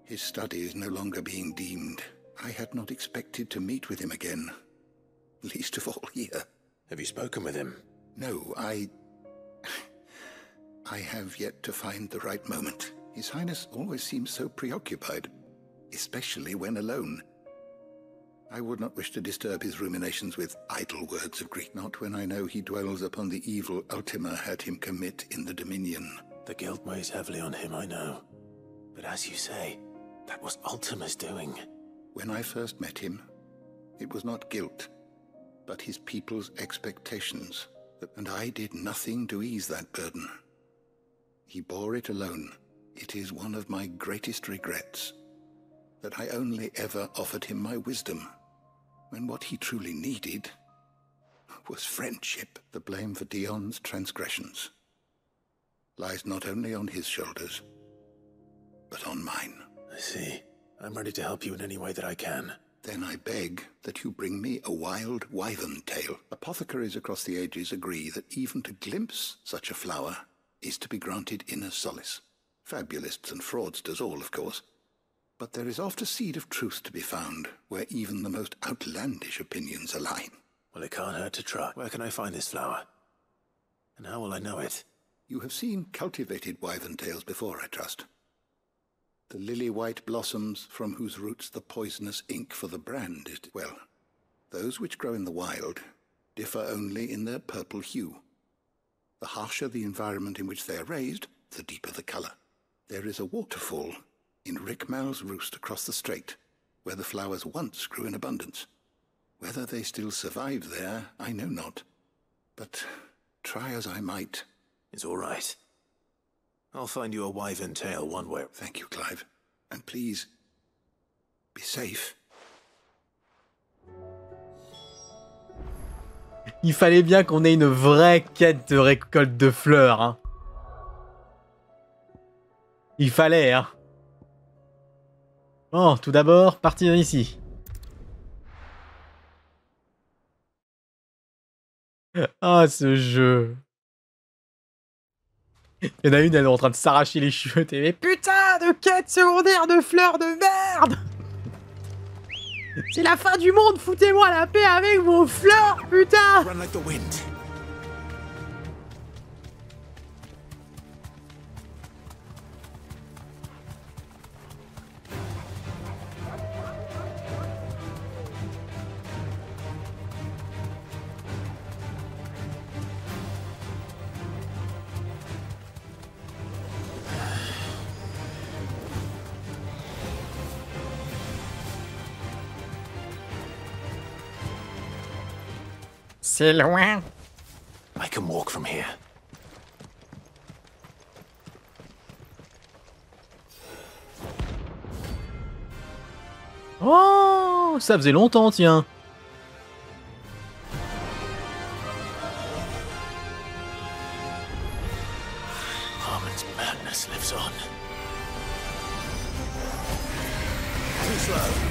His studies no longer being deemed, I had not expected to meet with him again, least of all here. Have you spoken with him? No, I have yet to find the right moment. His Highness always seems so preoccupied, especially when alone. I would not wish to disturb his ruminations with idle words of Greek, not when I know he dwells upon the evil Ultima had him commit in the Dominion. The guilt weighs heavily on him, I know. But as you say, that was Ultima's doing. When I first met him, it was not guilt, but his people's expectations, and I did nothing to ease that burden. He bore it alone. It is one of my greatest regrets, that I only ever offered him my wisdom, when what he truly needed was friendship. The blame for Dion's transgressions lies not only on his shoulders, but on mine. I see. I'm ready to help you in any way that I can. Then I beg that you bring me a wild wyvern tail. Apothecaries across the ages agree that even to glimpse such a flower is to be granted inner solace. Fabulists and fraudsters all, of course. But there is oft a seed of truth to be found, where even the most outlandish opinions align. Well, it can't hurt to try. Where can I find this flower? And how will I know it? You have seen cultivated wyvern tails before, I trust. The lily-white blossoms from whose roots the poisonous ink for the brand is... Well, those which grow in the wild differ only in their purple hue. The harsher the environment in which they are raised, the deeper the colour. There is a waterfall in Rickmal's roost across the strait, where the flowers once grew in abundance. Whether they still survive there, I know not. But try as I might... It's all right. I'll find you a wyvern tail one way. Thank you, Clive. And please, be safe. Il fallait bien qu'on ait une vraie quête de récolte de fleurs, hein. Il fallait, hein. Bon, tout d'abord, partir ici. Ah, ce jeu. Il y en a une, elle est en train de s'arracher les cheveux. Mais putain de quête secondaire de fleurs de merde. C'est la fin du monde, foutez-moi la paix avec vos fleurs, putain. Run like the wind. C'est loin. I can walk from here. Oh, ça faisait longtemps, tiens. Harmon's madness lives on. Too slow.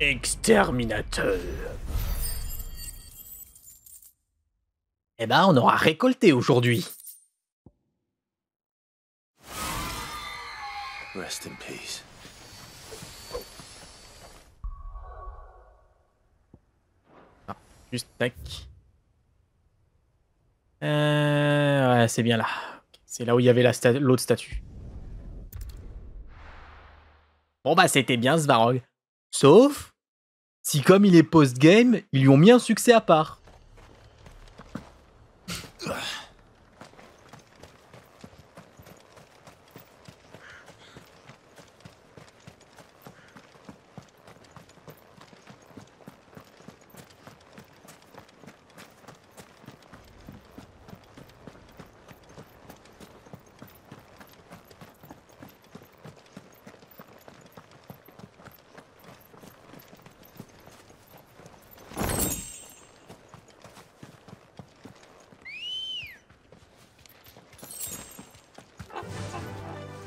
Exterminateur. Eh ben, on aura récolté aujourd'hui. Rest in peace. Ah, juste tac. Ouais, c'est bien là. C'est là où il y avait l'autre statue. Bon bah c'était bien Svarog. Sauf si comme il est post-game, ils lui ont mis un succès à part.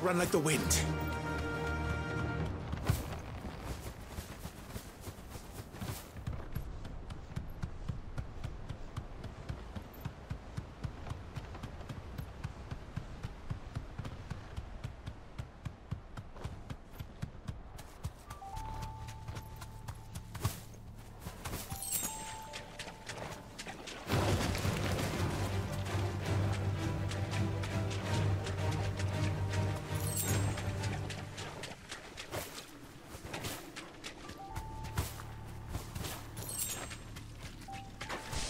Run like the wind.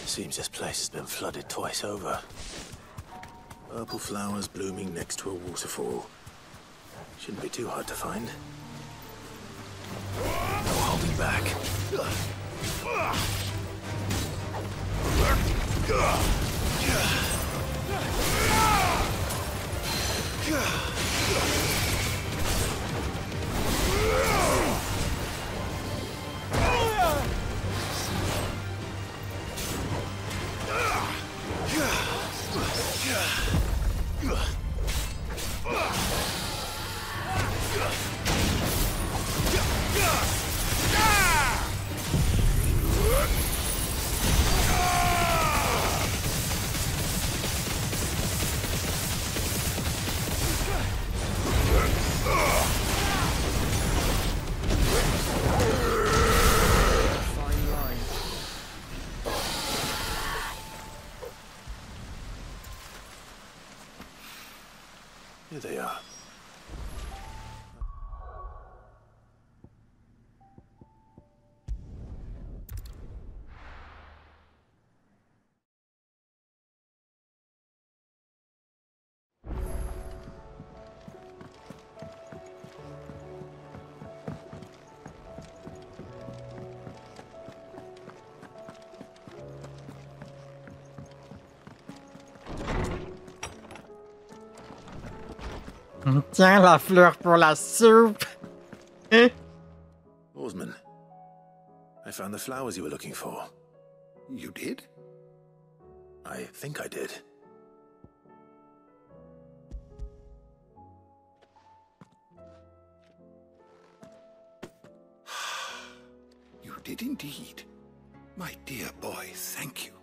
Seems this place has been flooded twice over. Purple flowers blooming next to a waterfall. Shouldn't be too hard to find. No holding back. Here they are. Tiens la fleur pour la soupe. Oarsman, I found the flowers you were looking for. You did? I think I did. You did indeed. My dear boy, thank you.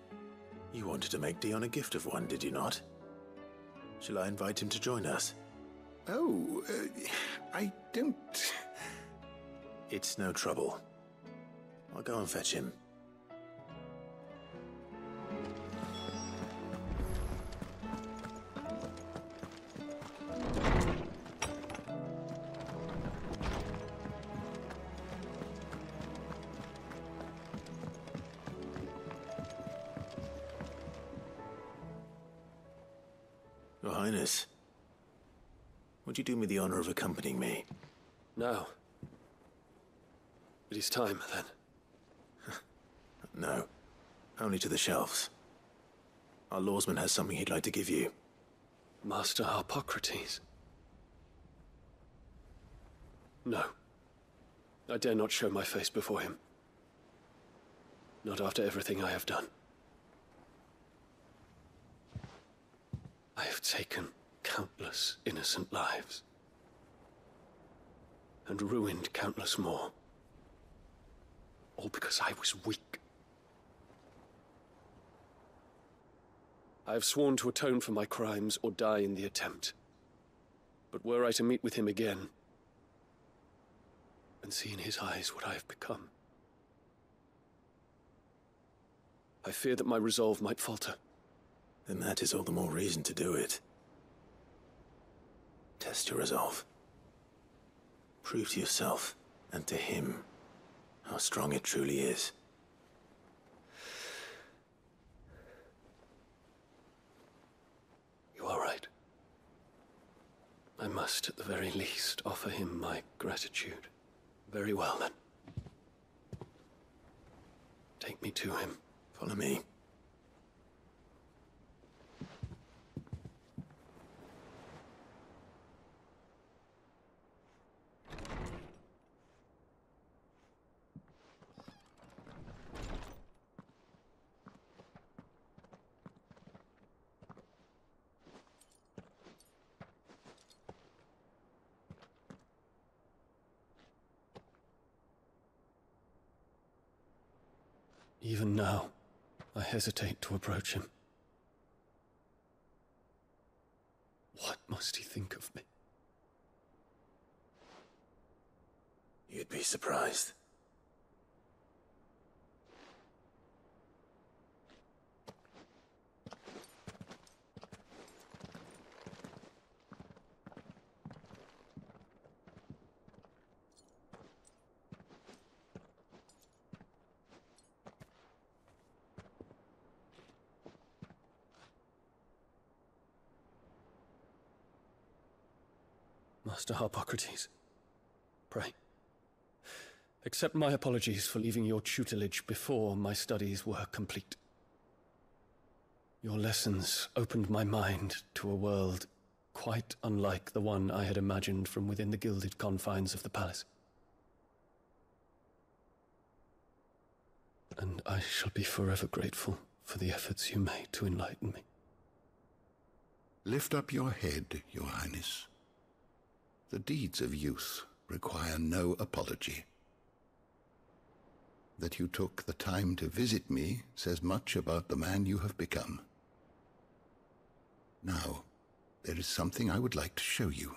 You wanted to make Dion a gift of one, did you not? Shall I invite him to join us? Oh, I don't... It's no trouble. I'll go and fetch him. Your Highness, would you do me the honor of accompanying me? No. It is time, then. No. Only to the shelves. Our lawsman has something he'd like to give you. Master Harpocrates. No. I dare not show my face before him. Not after everything I have done. I have taken countless innocent lives, and ruined countless more, all because I was weak. I have sworn to atone for my crimes or die in the attempt. But were I to meet with him again, and see in his eyes what I have become, I fear that my resolve might falter. Then that is all the more reason to do it. Test your resolve. Prove to yourself, and to him, how strong it truly is. You are right. I must, at the very least, offer him my gratitude. Very well, then. Take me to him. Follow me. Even now, I hesitate to approach him. What must he think of me? You'd be surprised. Master Harpocrates, pray, accept my apologies for leaving your tutelage before my studies were complete. Your lessons opened my mind to a world quite unlike the one I had imagined from within the gilded confines of the palace. And I shall be forever grateful for the efforts you made to enlighten me. Lift up your head, Your Highness. The deeds of youth require no apology. That you took the time to visit me says much about the man you have become. Now, there is something I would like to show you.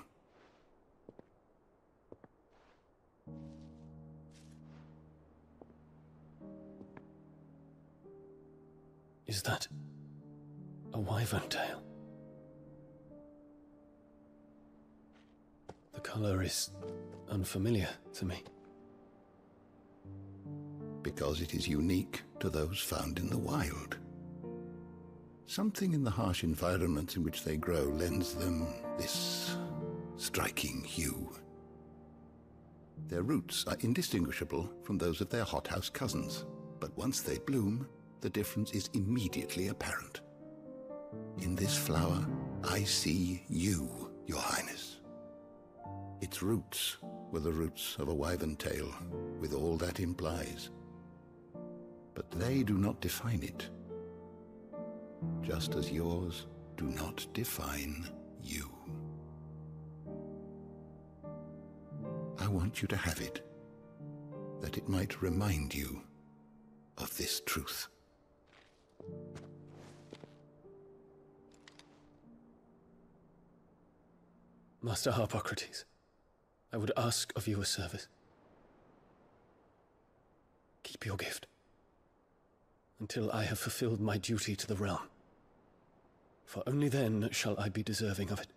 Is that a wyvern tail? The color is unfamiliar to me. Because it is unique to those found in the wild. Something in the harsh environments in which they grow lends them this striking hue. Their roots are indistinguishable from those of their hothouse cousins, but once they bloom, the difference is immediately apparent. In this flower, I see you, Your Highness. Its roots were the roots of a wyvern tail, with all that implies. But they do not define it, just as yours do not define you. I want you to have it, that it might remind you of this truth. Master Harpocrates, I would ask of you a service. Keep your gift until I have fulfilled my duty to the realm, for only then shall I be deserving of it.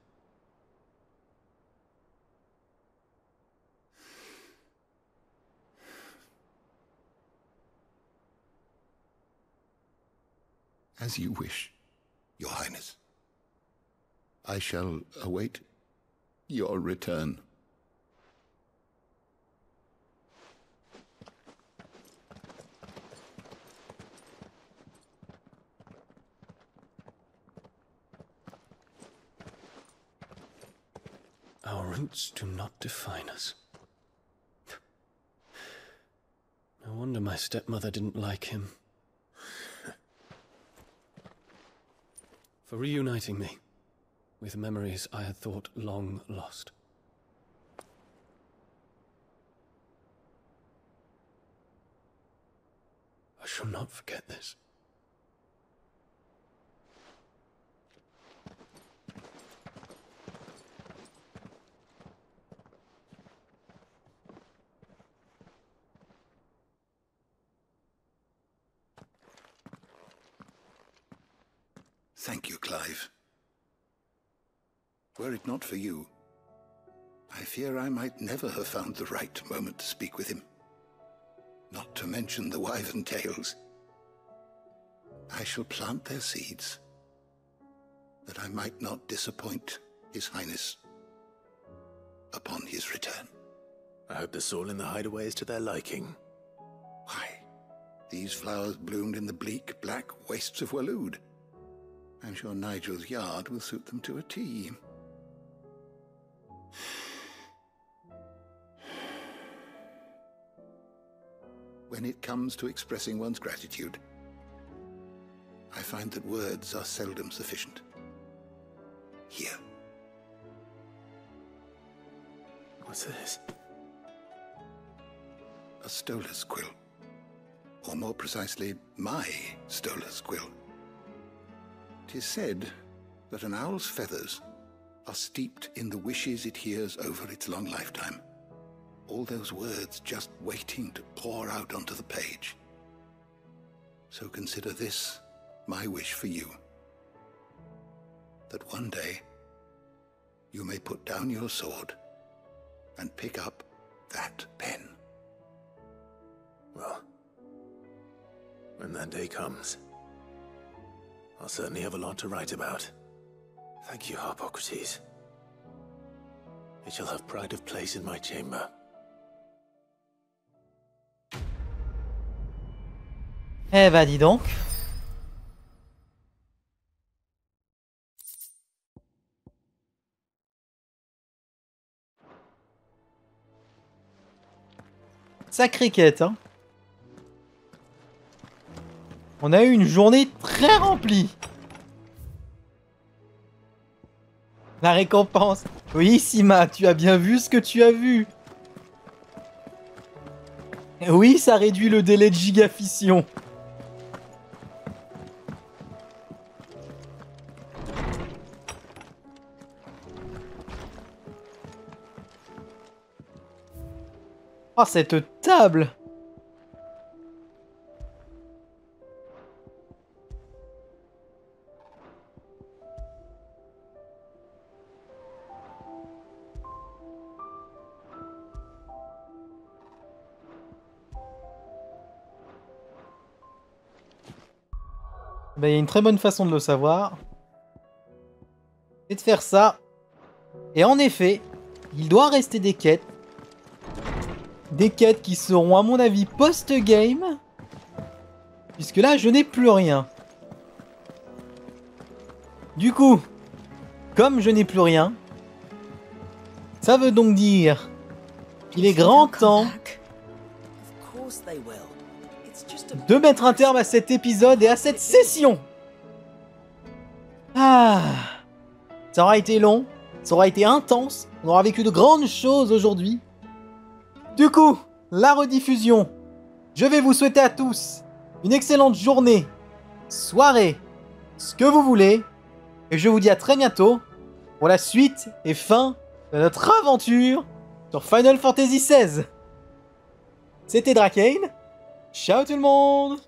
As you wish, Your Highness. I shall await your return. Our roots do not define us. No wonder my stepmother didn't like him. For reuniting me with memories I had thought long lost. I shall not forget this. Thank you, Clive. Were it not for you, I fear I might never have found the right moment to speak with him. Not to mention the wyvern tales. I shall plant their seeds, that I might not disappoint His Highness upon his return. I hope the soil in the hideaway is to their liking. Why, these flowers bloomed in the bleak, black wastes of Waloed. I'm sure Nigel's yard will suit them to a T. When it comes to expressing one's gratitude, I find that words are seldom sufficient. Here. What's this? A stolas quill. Or more precisely, my stolas quill. 'Tis said that an owl's feathers are steeped in the wishes it hears over its long lifetime. All those words just waiting to pour out onto the page. So consider this my wish for you. That one day you may put down your sword and pick up that pen. Well, when that day comes, I'll certainly have a lot to write about. Thank you, Harpocrates. It shall have pride of place in my chamber. Eh bah dis donc. Sacrée quête, hein. On a eu une journée très remplie. La récompense. Oui, Sima, tu as bien vu ce que tu as vu. Oui, ça réduit le délai de gigafission. Oh, cette table! Ben, il y a une très bonne façon de le savoir. C'est de faire ça. Et en effet, il doit rester des quêtes. Des quêtes qui seront à mon avis post-game. Puisque là, je n'ai plus rien. Du coup, comme je n'ai plus rien, ça veut donc dire qu'il est grand temps de mettre un terme à cet épisode et à cette session. Ah, ça aura été long, ça aura été intense, on aura vécu de grandes choses aujourd'hui. Du coup, la rediffusion, je vais vous souhaiter à tous une excellente journée, soirée, ce que vous voulez. Et je vous dis à très bientôt pour la suite et fin de notre aventure sur Final Fantasy XVI. C'était Drakaïne. Ciao tout le monde!